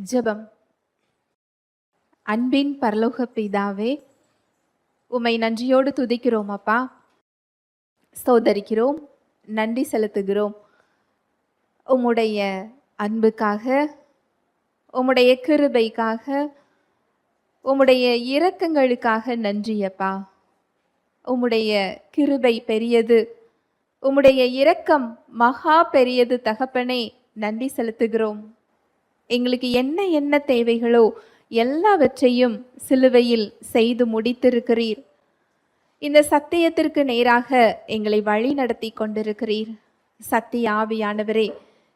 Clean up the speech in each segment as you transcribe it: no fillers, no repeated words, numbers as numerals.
ஜெபம். அன்பின் பரலோக பிதாவே, உம்மை நன்றியோடு துதிக்கிறோம் அப்பா. ஸ்தோத்தரிக்கிறோம், நன்றி செலுத்துகிறோம். உம்முடைய அன்புக்காக, உம்முடைய கிருபைக்காக, உம்முடைய இரக்கங்களுக்காக நன்றி அப்பா. உம்முடைய கிருபை பெரியது, உம்முடைய இரக்கம் மகா பெரியது தகப்பனே. நன்றி செலுத்துகிறோம். எங்களுக்கு என்ன என்ன தேவைகளோ எல்லாவற்றையும் சிலுவையில் செய்து முடித்திருக்கிறீர். இந்த சத்தியத்திற்கு நேராக எங்களை வழி நடத்தி கொண்டிருக்கிறீர். சத்திய ஆவியானவரே,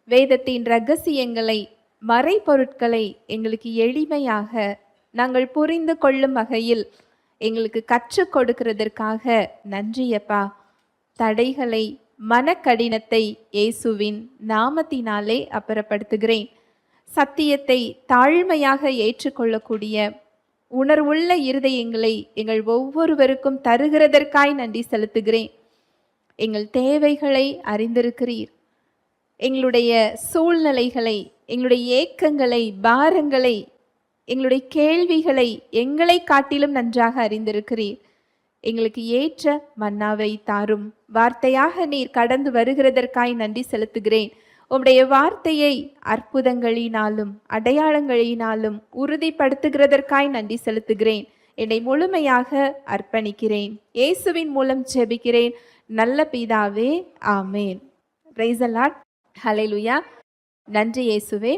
வேதத்தின் இரகசியங்களை, மறைபொருட்களை எங்களுக்கு எளிமையாக நாங்கள் புரிந்து கொள்ளும் வகையில் எங்களுக்கு கற்றுக் கொடுக்கிறதற்காக நன்றியப்பா. தடைகளை, மனக்கடினத்தை இயேசுவின் நாமத்தினாலே அப்புறப்படுத்துகிறேன். சத்தியத்தை தாழ்மையாக ஏற்றுக்கொள்ளக்கூடிய உணர்வுள்ள இருதயங்களை எங்கள் ஒவ்வொருவருக்கும் தருகிறதற்காய் நன்றி செலுத்துகிறேன். எங்கள் தேவைகளை அறிந்திருக்கிறீர். எங்களுடைய சூழ்நிலைகளை, எங்களுடைய ஏக்கங்களை, பாரங்களை, எங்களுடைய கேள்விகளை எங்களை காட்டிலும் நன்றாக அறிந்திருக்கிறீர். எங்களுக்கு ஏற்ற மன்னாவை தாரும். வார்த்தையாக நீர் கடந்து வருகிறதற்காய் நன்றி செலுத்துகிறேன். உம்முடைய வார்த்தையை அற்புதங்களினாலும் அடையாளங்களினாலும் உறுதிப்படுத்துகிறதற்காய் நன்றி செலுத்துகிறேன். என்னை முழுமையாக அர்ப்பணிக்கிறேன். இயேசுவின் மூலம் ஜெபிக்கிறேன் நல்ல பிதாவே, ஆமேன். Praise the Lord. ஹல்லேலூயா. நன்றி இயேசுவே.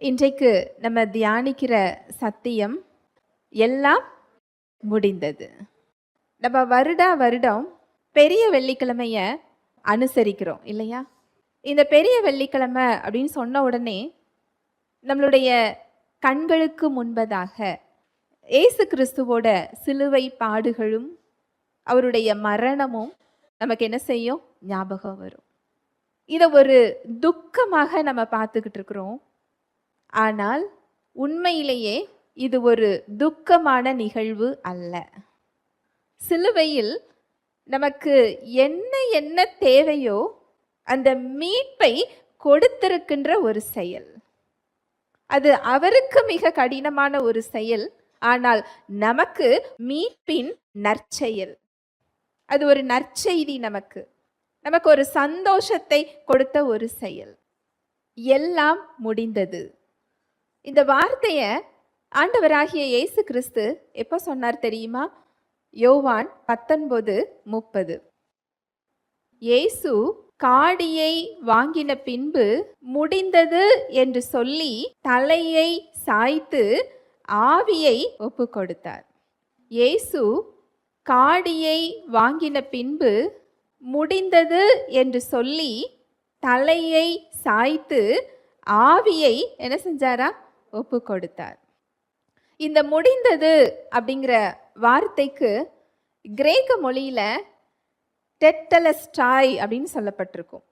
இன்றைக்கு நம்ம தியானிக்கிற சத்தியம் எல்லாம் முடிந்தது. நம்ம வருடம் பெரிய வெள்ளிக்கிழமைய அனுசரிக்கிறோம் இல்லையா? இந்த பெரிய வெள்ளிக்கிழமை அப்படின்னு சொன்ன உடனே நம்மளுடைய கண்களுக்கு முன்பதாக இயேசு கிறிஸ்துவோட சிலுவை பாடுகளும் அவருடைய மரணமும் நமக்கு என்ன செய்யும்? ஞாபகம் வரும். இதை ஒரு துக்கமாக நம்ம பார்த்துக்கிட்டு இருக்கிறோம். ஆனால் உண்மையிலேயே இது ஒரு துக்கமான நிகழ்வு அல்ல. சிலுவையில் நமக்கு என்ன என்ன தேவையோ அந்த மீட்பை கொடுத்திருக்கின்ற ஒரு செயல். அது அவருக்கு மிக கடினமான ஒரு செயல். ஆனால் நமக்கு மீட்பின் நற்செயல். அது ஒரு நற்செய்தி. நமக்கு ஒரு சந்தோஷத்தை கொடுத்த ஒரு செயல். எல்லாம் முடிந்தது. இந்த வார்த்தையை ஆண்டவராகிய இயேசு கிறிஸ்து எப்போ சொன்னார் தெரியுமா? யோவான் 19:30. இயேசு காடியை வாங்கின பின்பு முடிந்தது என்று சொல்லி தலையை சாய்த்து ஆவியை ஒப்பு கொடுத்தார். இயேசு காடியை வாங்கின பின்பு முடிந்தது என்று சொல்லி தலையை சாய்த்து ஆவியை என்ன செஞ்சாரா? ஒப்பு கொடுத்தார். இந்த முடிந்தது அப்படிங்கிற வார்த்தைக்கு கிரேக்க மொழியில டெட்டலஸ்டாய் அப்படின்னு சொல்லப்பட்டிருக்கும்.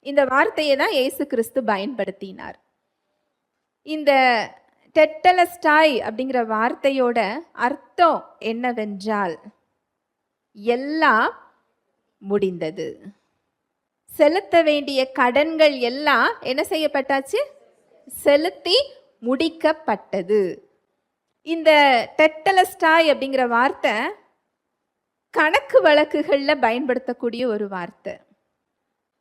இந்த வார்த்தையை தான் இயேசு கிறிஸ்து பயன்படுத்தினார். இந்த டெட்டலஸ்டாய் அப்படிங்கிற வார்த்தையோட அர்த்தம் என்னவென்றால் எல்லாம் முடிந்தது. செலுத்த வேண்டிய கடன்கள் எல்லாம் என்ன செய்யப்பட்டாச்சு? செலுத்தி முடிக்கப்பட்டது. இந்த டெட்டலஸ்டாய் அப்படிங்கிற வார்த்தை கணக்கு வழக்குகளில் பயன்படுத்தக்கூடிய ஒரு வார்த்தை.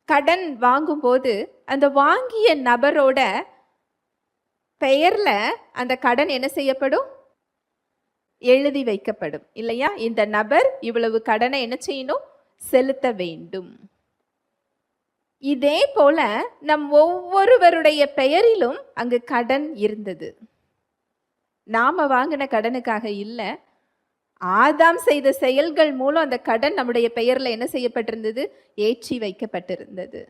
கடன் வாங்கும்போது அந்த வாங்கிய நபரோட பெயர்ல அந்த கடன் என்ன செய்யப்படும்? எழுதி வைக்கப்படும் இல்லையா? இந்த நபர் இவ்வளவு கடனை என்ன செய்யணும்? செலுத்த வேண்டும். இதே போல நம் ஒவ்வொருவருடைய பெயரிலும் அங்கு கடன் இருந்தது. நாம வாங்கின கடனுக்காக இல்லை, ஆதாம் செய்த செயல்கள் மூலம் அந்த கடன் நம்முடைய பெயர்ல என்ன செய்யப்பட்டிருந்தது? ஏற்றி வைக்கப்பட்டிருந்தது.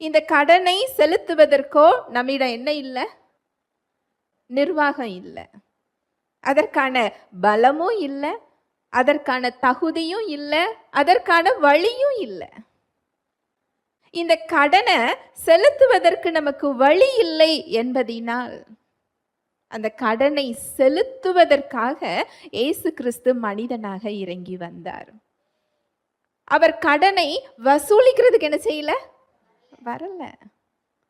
இந்த கடனை செலுத்துவதற்கோ நம்மிடம் என்ன இல்லை? நிர்வாகம் இல்லை. அதற்கான பலமும் இல்லை, அதற்கான தகுதியும் இல்லை, அதற்கான வழியும் இல்லை. இந்த கடனை செலுத்துவதற்கு நமக்கு வழி இல்லை என்பதினால் அந்த கடனை செலுத்துவதற்காக இயேசு கிறிஸ்து மனிதனாக இறங்கி வந்தார். அவர் கடனை வசூலிக்கிறதுக்கு என்ன செய்யல? வரல.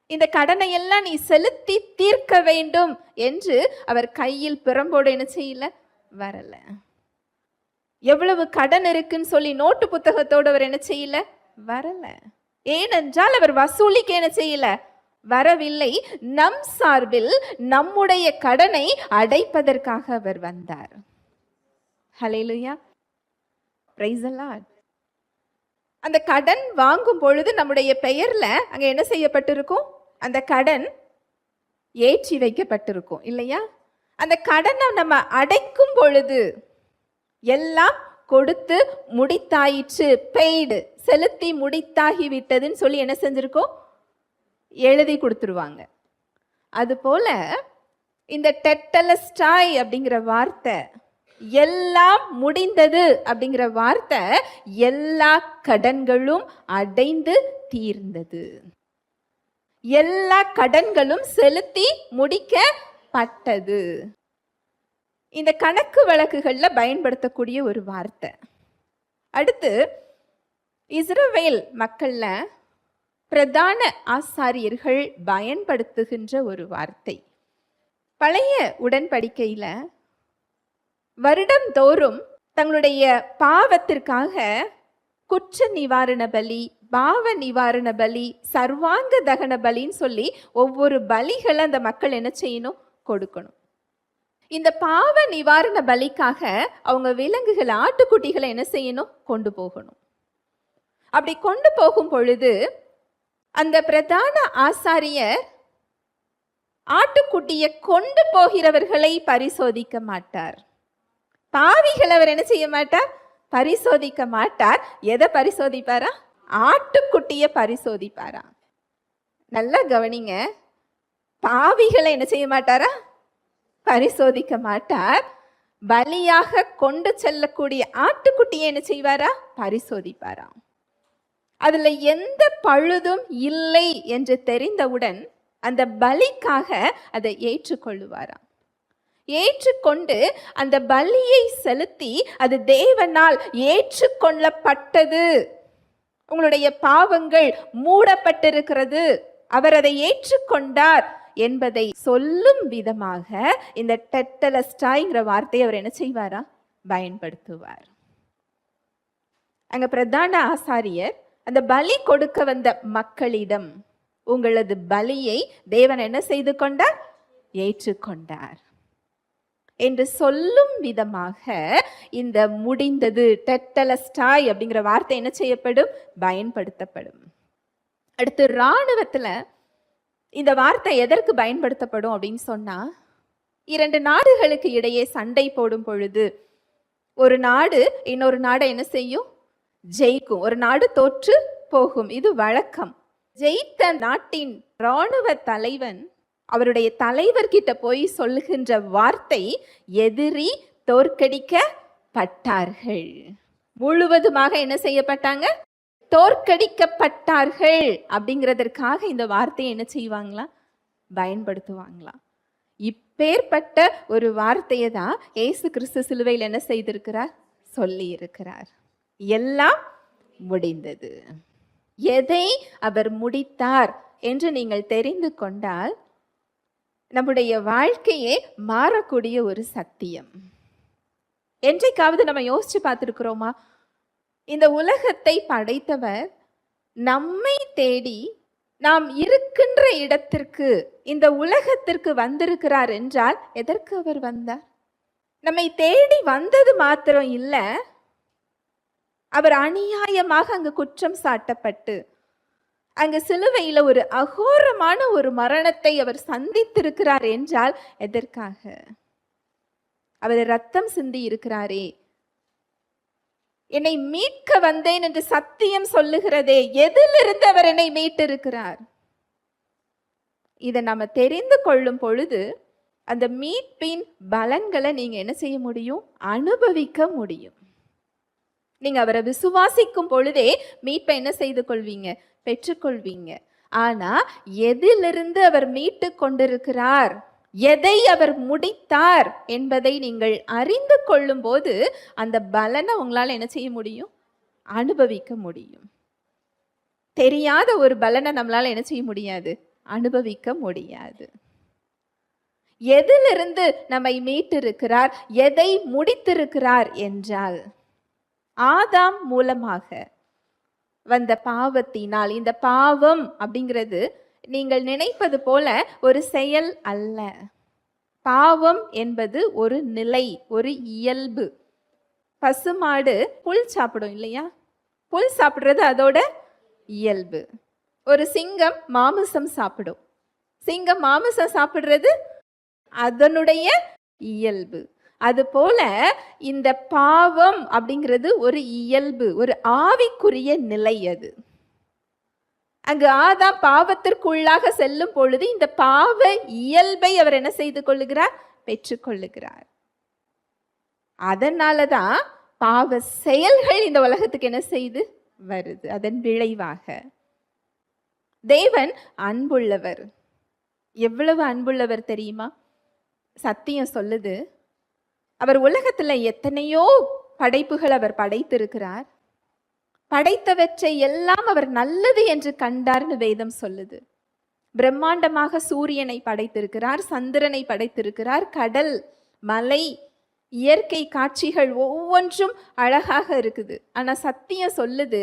இந்த கடனை எல்லாம் நீ செலுத்தி தீர்க்க வேண்டும் என்று அவர் கையில் பிரம்போடு என்ன செய்யல, வரல. எவ்வளவு கடன் இருக்குன்னு சொல்லி நோட்டு புத்தகத்தோடு அவர் என்ன செய்யல, வரல. ஏனென்றால் அவர் வசூலிக்க என்ன செய்யல, வரவில்லை. நம் சார்பில் நம்முடைய கடனை அடைப்பதற்காக அவர் வந்தார். ஹல்லேலூயா, பிரைஸ் தி லார்ட். அந்த கடன் வாங்கும் பொழுது நம்முடைய பெயர்ல அங்க என்ன செய்யப்பட்டிருக்கும், அந்த கடன் ஏற்றி வைக்கப்பட்டிருக்கும் இல்லையா? அந்த கடனை நம்ம அடைக்கும் பொழுது எல்லாம் கொடுத்து முடித்தாயிற்று, பெய்டு, செலுத்தி முடித்தாகி விட்டதுன்னு சொல்லி என்ன செஞ்சிருக்கோம், எழுதி கொடுத்துருவாங்க. அதுபோல இந்த டெட்டலஸ்டாய் அப்படிங்கிற வார்த்தை, எல்லாம் முடிந்தது அப்படிங்கிற வார்த்தை, எல்லா கடன்களும் அடைந்து தீர்ந்தது, எல்லா கடன்களும் செலுத்தி முடிக்கப்பட்டது. இந்த கணக்கு வழக்குகள்ல பயன்படுத்தக்கூடிய ஒரு வார்த்தை. அடுத்து இஸ்ரவேல் மக்கள்ல பிரதான ஆசாரியர்கள் பயன்படுத்துகின்ற ஒரு வார்த்தை. பழைய உடன்படிக்கையில வருடந்தோறும் தங்களுடைய பாவத்திற்காக குற்ற நிவாரண பலி, பாவ நிவாரண பலி, சர்வாங்க தகன பலின்னு சொல்லி ஒவ்வொரு பலிகளை அந்த மக்கள் என்ன செய்யணும், கொடுக்கணும். இந்த பாவ நிவாரண பலிக்காக அவங்க விலங்குகள், ஆட்டுக்குட்டிகளை என்ன செய்யணும், கொண்டு போகணும். அப்படி கொண்டு போகும் பொழுது அந்த பிரதான ஆசாரியர் ஆட்டுக்குட்டியை கொண்டு போகிறவர்களை பரிசோதிக்க மாட்டார். பாவிகள் அவர் என்ன செய்ய மாட்டார், பரிசோதிக்க மாட்டார். எதை பரிசோதிப்பாரா, ஆட்டுக்குட்டியை பரிசோதிப்பாரா. நல்லா கவனிங்க, பாவிகளை என்ன செய்ய மாட்டாரா, பரிசோதிக்க மாட்டார். பலியாக கொண்டு செல்லக்கூடிய ஆட்டுக்குட்டியை என்ன செய்வாரா, பரிசோதிப்பாரா. அதுல எந்த பழுதும் இல்லை என்று தெரிந்தவுடன் அந்த பலிக்காக அதை ஏற்றுக்கொள்ளுவாராம். ஏற்றுக்கொண்டு அந்த பலியை செலுத்தி அது தேவனால் ஏற்றுக்கொள்ளப்பட்டது, உங்களுடைய பாவங்கள் மூடப்பட்டிருக்கிறது, அவர் அதை ஏற்றுக்கொண்டார் என்பதை சொல்லும் விதமாக இந்த டெட்டலஸ்டாய்ங்கிற வார்த்தையை அவர் என்ன செய்வாரா, பயன்படுத்துவார். அங்க பிரதான ஆசாரியர் அந்த பலி கொடுக்க வந்த மக்களிடம், உங்களது பலியை தேவன் என்ன செய்து கொண்டார், ஏற்றுக்கொண்டார் என்று சொல்லும் விதமாக இந்த முடிந்தது, டெட்டலஸ்டாய் அப்படிங்கிற வார்த்தை என்ன செய்யப்படும், பயன்படுத்தப்படும். அடுத்து இராணுவத்துல இந்த வார்த்தை எதற்கு பயன்படுத்தப்படும் அப்படின்னு சொன்னா, இரண்டு நாடுகளுக்கு இடையே சண்டை போடும் பொழுது ஒரு நாடு இன்னொரு நாடை என்ன செய்யும், ஜெயிக்கும். ஒரு நாடு தோற்று போகும், இது வழக்கம். ஜெயித்த நாட்டின் இராணுவ தலைவன் அவருடைய தலைவர்கிட்ட போய் சொல்லுகின்ற வார்த்தை, எதிரி தோற்கடிக்கப்பட்டார்கள். முழுவதுமாக என்ன செய்யப்பட்டாங்க, தோற்கடிக்கப்பட்டார்கள் அப்படிங்கிறதற்காக இந்த வார்த்தையை என்ன செய்வாங்களா, பயன்படுத்துவாங்களா. இப்பேற்பட்ட ஒரு வார்த்தையை தான் இயேசு கிறிஸ்து சிலுவையில் என்ன செய்திருக்கிறார், சொல்லி இருக்கிறார். எல்லாம் முடிந்தது. எதை அவர் முடித்தார் என்று நீங்கள் தெரிந்து கொண்டால் நம்முடைய வாழ்க்கையே மாறக்கூடிய ஒரு சத்தியம். என்றைக்காவது நம்ம யோசிச்சு பார்த்துருக்கிறோமா, இந்த உலகத்தை படைத்தவர் நம்மை தேடி நாம் இருக்கின்ற இடத்திற்கு, இந்த உலகத்திற்கு வந்திருக்கிறார் என்றால் எதற்கு அவர் வந்தார்? நம்மை தேடி வந்தது மாத்திரம் இல்லை, அவர் அநியாயமாக அங்கு குற்றம் சாட்டப்பட்டு அங்கு சிலுவையில் ஒரு அகோரமான ஒரு மரணத்தை அவர் சந்தித்திருக்கிறார் என்றால் எதற்காக? அவர் ரத்தம் சிந்தி இருக்கிறாரே, என்னை மீட்க வந்தேன் என்று சத்தியம் சொல்லுகிறதே, எதிலிருந்து அவர் என்னை மீட்டிருக்கிறார்? இதை நம்ம தெரிந்து கொள்ளும் பொழுது அந்த மீட்பின் பலன்களை நீங்க என்ன செய்ய முடியும், அனுபவிக்க முடியும். நீங்க அவரை விசுவாசிக்கும் பொழுதே மீட்பை என்ன செய்து கொள்வீங்க, பெற்றுக்கொள்வீங்க. ஆனா எதிலிருந்து அவர் மீட்டு கொண்டிருக்கிறார், எதை அவர் முடித்தார் என்பதை நீங்கள் அறிந்து கொள்ளும் போது அந்த பலனை உங்களால் என்ன செய்ய முடியும், அனுபவிக்க முடியும். தெரியாத ஒரு பலனை நம்மளால என்ன செய்ய முடியாது, அனுபவிக்க முடியாது. எதிலிருந்து நம்மை மீட்டிருக்கிறார், எதை முடித்திருக்கிறார் என்றால் ஆதாம் மூலமாக வந்த பாவத்தினால். இந்த பாவம் அப்படிங்கிறது நீங்கள் நினைப்பது போல ஒரு செயல் அல்ல. பாவம் என்பது ஒரு நிலை, ஒரு இயல்பு. பசுமாடு புல் சாப்பிடும் இல்லையா? புல் சாப்பிடுறது அதோட இயல்பு. ஒரு சிங்கம் மாமிசம் சாப்பிடும். சிங்கம் மாமிசம் சாப்பிடுறது அதனுடைய இயல்பு. அதுபோல இந்த பாவம் அப்படிங்கிறது ஒரு இயல்பு, ஒரு ஆவிக்குரிய நிலை. அது அங்கு ஆதாம் பாவத்திற்குள்ளாக செல்லும் பொழுது இந்த பாவ இயல்பை அவர் என்ன செய்து கொள்ளுகிறார்? பெற்றுக்கொள்ளுகிறார். அதனாலதான் பாவ செயல்கள் இந்த உலகத்துக்கு என்ன செய்து வருது. அதன் விளைவாக தேவன் அன்புள்ளவர். எவ்வளவு அன்புள்ளவர் தெரியுமா? சத்தியம் சொல்லுது, அவர் உலகத்துல எத்தனையோ படைப்புகள் அவர் படைத்திருக்கிறார். படைத்தவற்றை எல்லாம் அவர் நல்லது என்று கண்டார்னு வேதம் சொல்லுது. பிரம்மாண்டமாக சூரியனை படைத்திருக்கிறார், சந்திரனை படைத்திருக்கிறார், கடல், மலை, இயற்கை காட்சிகள் ஒவ்வொன்றும் அழகாக இருக்குது. ஆனா சத்தியம் சொல்லுது,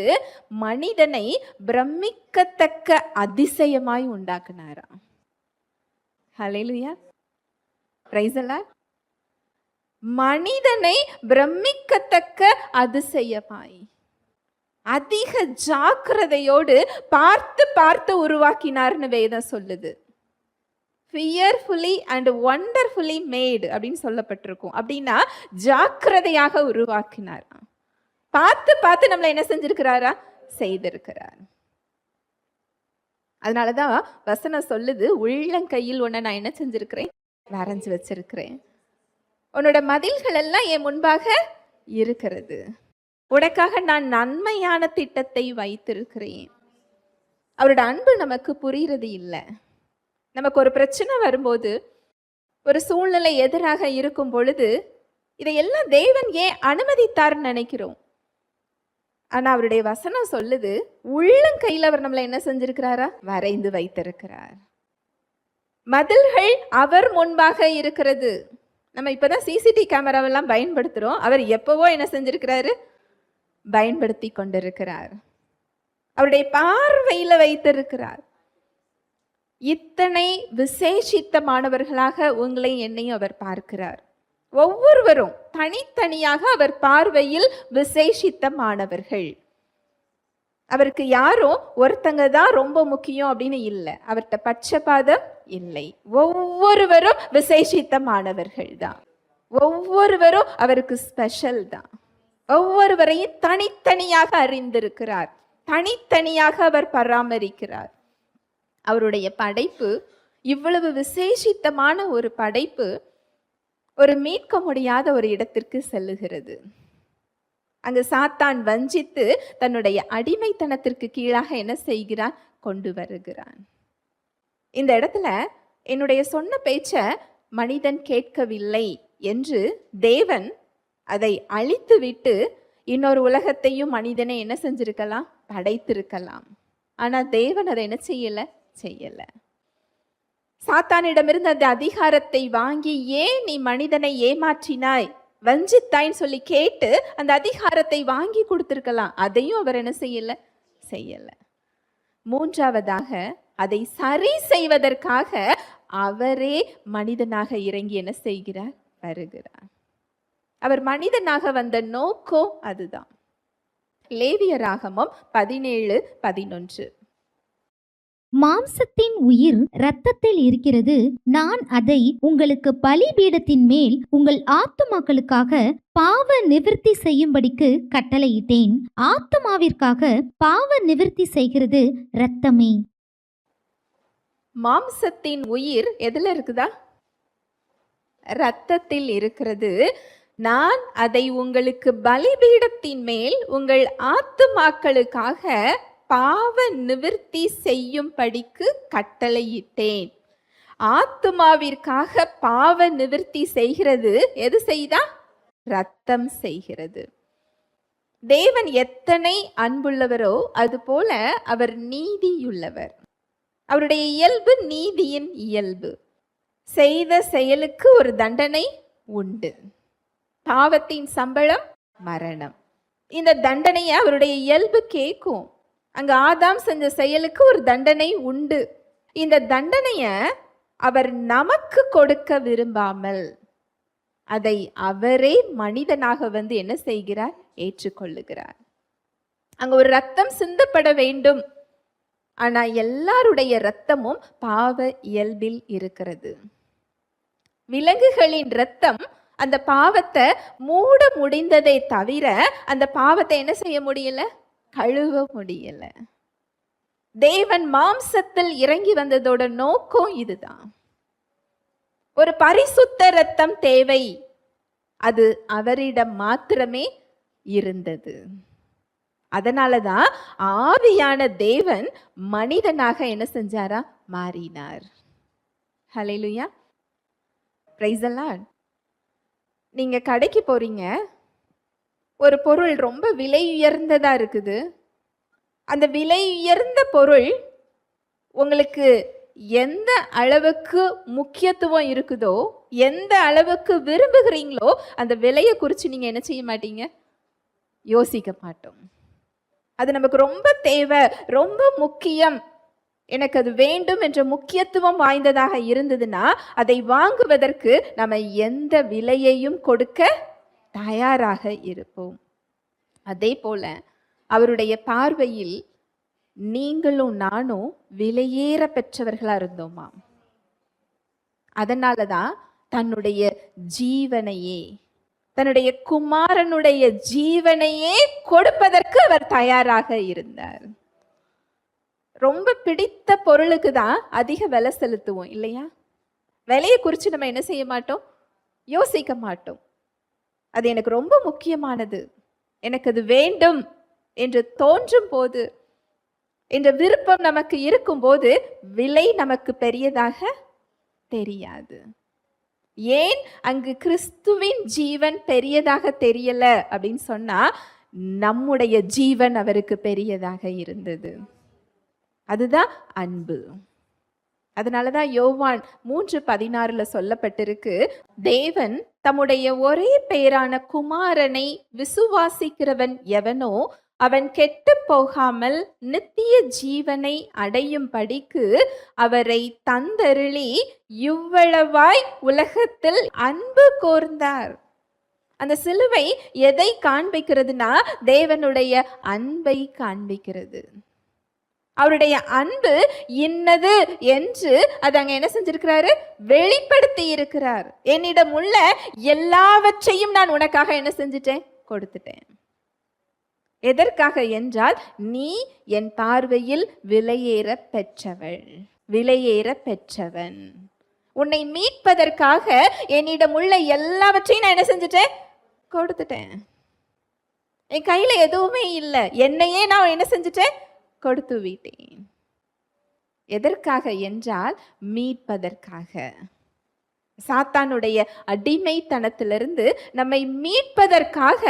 மனிதனை பிரமிக்கத்தக்க அதிசயமாய் உண்டாக்குனாராம். ஹல்லேலூயா, பிரைஸ் தி லார்ட். மனிதனை பிரமிக்கத்தக்க அதிசயமாய் அதிக ஜாக்கிரதையோடு பார்த்து பார்த்து உருவாக்கினார்னு வேதம் சொல்லுது. fearfully and wonderfully made அப்படின்னு சொல்லப்பட்டிருக்கும். அப்படின்னா ஜாக்கிரதையாக உருவாக்கினார். பார்த்து பார்த்து நம்மளை என்ன செஞ்சிருக்கிறாரா? செய்திருக்கிறார். அதனாலதான் வசனம் சொல்லுது, உள்ளங்கையில் உன்னை நான் என்ன செஞ்சிருக்கிறேன்? வரைஞ்சு வச்சிருக்கிறேன். உன்னோட மதில்கள் எல்லாம் என் முன்பாக இருக்கிறது. உனக்காக நான் நன்மையான திட்டத்தை வைத்திருக்கிறேன். அவரோட அன்பு நமக்கு புரிகிறது இல்லை. நமக்கு ஒரு பிரச்சனை வரும்போது, ஒரு சூழ்நிலை எதிராக இருக்கும் பொழுது, இதையெல்லாம் தேவன் ஏன் அனுமதித்தார்னு நினைக்கிறோம். ஆனா அவருடைய வசனம் சொல்லுது, உள்ளங்கையில் அவர் நம்மளை என்ன செஞ்சிருக்கிறாரா? வரைந்து வைத்திருக்கிறார். மதில்கள் அவர் முன்பாக இருக்கிறது. நம்ம இப்பதான் சிசிடிவி கேமராவெல்லாம் பயன்படுத்துறோம். அவர் எப்பவோ என்ன செஞ்சிருக்கிறாரு? பயன்படுத்தி கொண்டிருக்கிறார். அவருடைய பார்வையில வைத்திருக்கிறார். இத்தனை விசேஷித்தமானவர்களாக உங்களை என்னையும் அவர் பார்க்கிறார். ஒவ்வொருவரும் தனித்தனியாக அவர் பார்வையில் விசேஷித்தமானவர்கள். அவருக்கு யாரும் ஒருத்தங்க தான் ரொம்ப முக்கியம் அப்படின்னு இல்லை. அவர்கிட்ட பட்சபாதம் இல்லை. ஒவ்வொருவரும் விசேஷித்தமானவர்கள் தான். ஒவ்வொருவரும் அவருக்கு ஸ்பெஷல் தான். ஒவ்வொருவரையும் தனித்தனியாக அறிந்திருக்கிறார். தனித்தனியாக அவர் பராமரிக்கிறார். அவருடைய படைப்பு இவ்வளவு விசேஷித்தமான ஒரு படைப்பு ஒரு மீட்க முடியாத ஒரு இடத்திற்கு செல்லுகிறது. அங்கு சாத்தான் வஞ்சித்து தன்னுடைய அடிமைத்தனத்திற்கு கீழாக என்ன செய்கிறான்? கொண்டு வருகிறான். இந்த இடத்துல என்னுடைய சொன்ன பேச்ச மனிதன் கேட்கவில்லை என்று தேவன் அதை அழித்து விட்டு இன்னொரு உலகத்தையும் மனிதனை என்ன செஞ்சிருக்கலாம்? படைத்திருக்கலாம். ஆனா தேவன் அதை என்ன செய்யல. சாத்தானிடமிருந்து அந்த அதிகாரத்தை வாங்கி, ஏன் நீ மனிதனை ஏமாற்றினாய், வஞ்சித்தாய்ன்னு சொல்லி கேட்டு அந்த அதிகாரத்தை வாங்கி கொடுத்திருக்கலாம். அதையும் அவர் என்ன செய்யல. மூன்றாவதாக அதை சரி செய்வதற்காக அவரே மனிதனாக இறங்கி என்ன செய்கிறார்? வருகிறார். அவர் மனிதனாக வந்த நோக்கம் அதுதான். லேவியராகமம் 17:11. மாம்சத்தின் உயிர் இரத்தத்தில் இருக்கிறது. நான் அதை உங்களுக்கு பலிபீடத்தின் மேல் உங்கள் ஆத்துமாக்களுக்காக பாவ நிவிர்த்தி செய்யும்படிக்கு கட்டளையிட்டேன். ஆத்துமாவிற்காக பாவ நிவிர்த்தி செய்கிறது இரத்தமே. மாம்சத்தின் உயிர் எதுல இருக்குதா? இரத்தத்தில் இருக்கிறது. நான் அதை உங்களுக்கு பலிபீடத்தின் மேல் உங்கள் ஆத்துமாக்களுக்காக பாவ நிவிர்த்தி செய்யும்படிக்கு கட்டளையிட்டேன். ஆத்துமாவிற்காக பாவ நிவிர்த்தி செய்கிறது எது செய்தா? ரத்தம் செய்கிறது. தேவன் எத்தனை அன்புள்ளவரோ அதுபோல அவர் நீதியுள்ளவர். அவருடைய இயல்பு நீதியின் இயல்பு. செய்த செயலுக்கு ஒரு தண்டனை உண்டு. பாவத்தின் சம்பளம் மரணம். இந்த தண்டனையை அவருடைய இயல்பு கேட்கும். அங்க ஆதாம் செஞ்ச செயலுக்கு ஒரு தண்டனை உண்டு. இந்த தண்டனைய அவர் நமக்கு கொடுக்க விரும்பாமல் அதை அவரே மனிதனாக வந்து என்ன செய்கிறார்? ஏற்றுக்கொள்ளுகிறார். அங்க ஒரு ரத்தம் சிந்தப்பட வேண்டும். ஆனா எல்லாருடைய ரத்தமும் பாவ இயல்பில் இருக்கிறது. விலங்குகளின் ரத்தம் அந்த பாவத்தை மூட முடிந்ததை தவிர அந்த பாவத்தை என்ன செய்ய முடியல? கழுவ முடியல. தேவன் மாம்சத்தில் இறங்கி வந்ததோட நோக்கம் இதுதான். ஒரு பரிசுத்த ரத்தம் தேவை. அது அவரிடம் மாத்திரமே இருந்தது. அதனாலதான் ஆவியான தேவன் மனிதனாக என்ன செஞ்சாரா? மாறினார். ஹல்லேலூயா, பிரைஸ் தி லார்ட். நீங்க கடைக்கு போறீங்க, ஒரு பொருள் ரொம்ப விலை உயர்ந்ததா இருக்குது. அந்த விலை உயர்ந்த பொருள் உங்களுக்கு எந்த அளவுக்கு முக்கியத்துவம் இருக்குதோ, எந்த அளவுக்கு விரும்புகிறீங்களோ, அந்த விலையை குறித்து நீங்க என்ன செய்ய மாட்டீங்க? யோசிக்க மாட்டோம். அது நமக்கு ரொம்ப தேவை, ரொம்ப முக்கியம், எனக்கு அது வேண்டும் என்ற முக்கியத்துவம் வாய்ந்ததாக இருந்ததுன்னா அதை வாங்குவதற்கு நம்ம எந்த விலையையும் கொடுக்க தயாராக இருப்போம். அதே போல அவருடைய பார்வையில் நீங்களும் நானும் விலையேற பெற்றவர்களா இருந்தோமா? அதனாலதான் தன்னுடைய ஜீவனையே, தன்னுடைய குமாரனுடைய ஜீவனையே கொடுப்பதற்கு அவர் தயாராக இருந்தார். ரொம்ப பிடித்த பொருளுக்கு தான் அதிக விலை செலுத்துவோம் இல்லையா? விலையை குறித்து நம்ம என்ன செய்ய மாட்டோம்? யோசிக்க மாட்டோம். அது எனக்கு ரொம்ப முக்கியமானது, எனக்கு அது வேண்டும் என்று தோன்றும் போது, என்ற விருப்பம் நமக்கு இருக்கும்போது விலை நமக்கு பெரியதாக தெரியாது. ஏன் அங்கு கிறிஸ்துவின் ஜீவன் பெரியதாக தெரியல அப்படின்னு சொன்னா, நம்முடைய ஜீவன் அவருக்கு பெரியதாக இருந்தது. அதுதான் அன்பு. அதனாலதான் யோவான் 3:16 சொல்லப்பட்டிருக்கு, தேவன் தம்முடைய ஒரே பேரான குமாரனை விசுவாசிக்கிறவன் எவனோ அவன் கெட்டு போகாமல் நித்திய ஜீவனை அடையும் படிக்கு அவரை தந்தருளி இவ்வளவாய் உலகத்தில் அன்பு கூர்ந்தார். அந்த சிலுவை எதை காண்பிக்கிறதுனா, தேவனுடைய அன்பை காண்பிக்கிறது. அவருடைய அன்பு இன்னது என்று அது அங்க என்ன செஞ்சிருக்கிறாரு? வெளிப்படுத்தி இருக்கிறார். என்னிடம் உள்ள எல்லாவற்றையும் நான் உனக்காக என்ன செஞ்சிட்டேன்? கொடுத்துட்டேன். எதற்காக என்றால், நீ என் பார்வையில் விலையேற பெற்றவள், விலையேற பெற்றவன். உன்னை மீட்பதற்காக என்னிடம் உள்ள எல்லாவற்றையும் நான் என்ன செஞ்சிட்டேன்? கொடுத்துட்டேன். என் கையில எதுவுமே இல்லை, என்னையே நான் என்ன செஞ்சிட்டேன்? கொடுத்து விட்டேன். எதற்காக என்றால், மீட்பதற்காக. சாத்தானுடைய அடிமைத்தனத்திலிருந்து நம்மை மீட்பதற்காக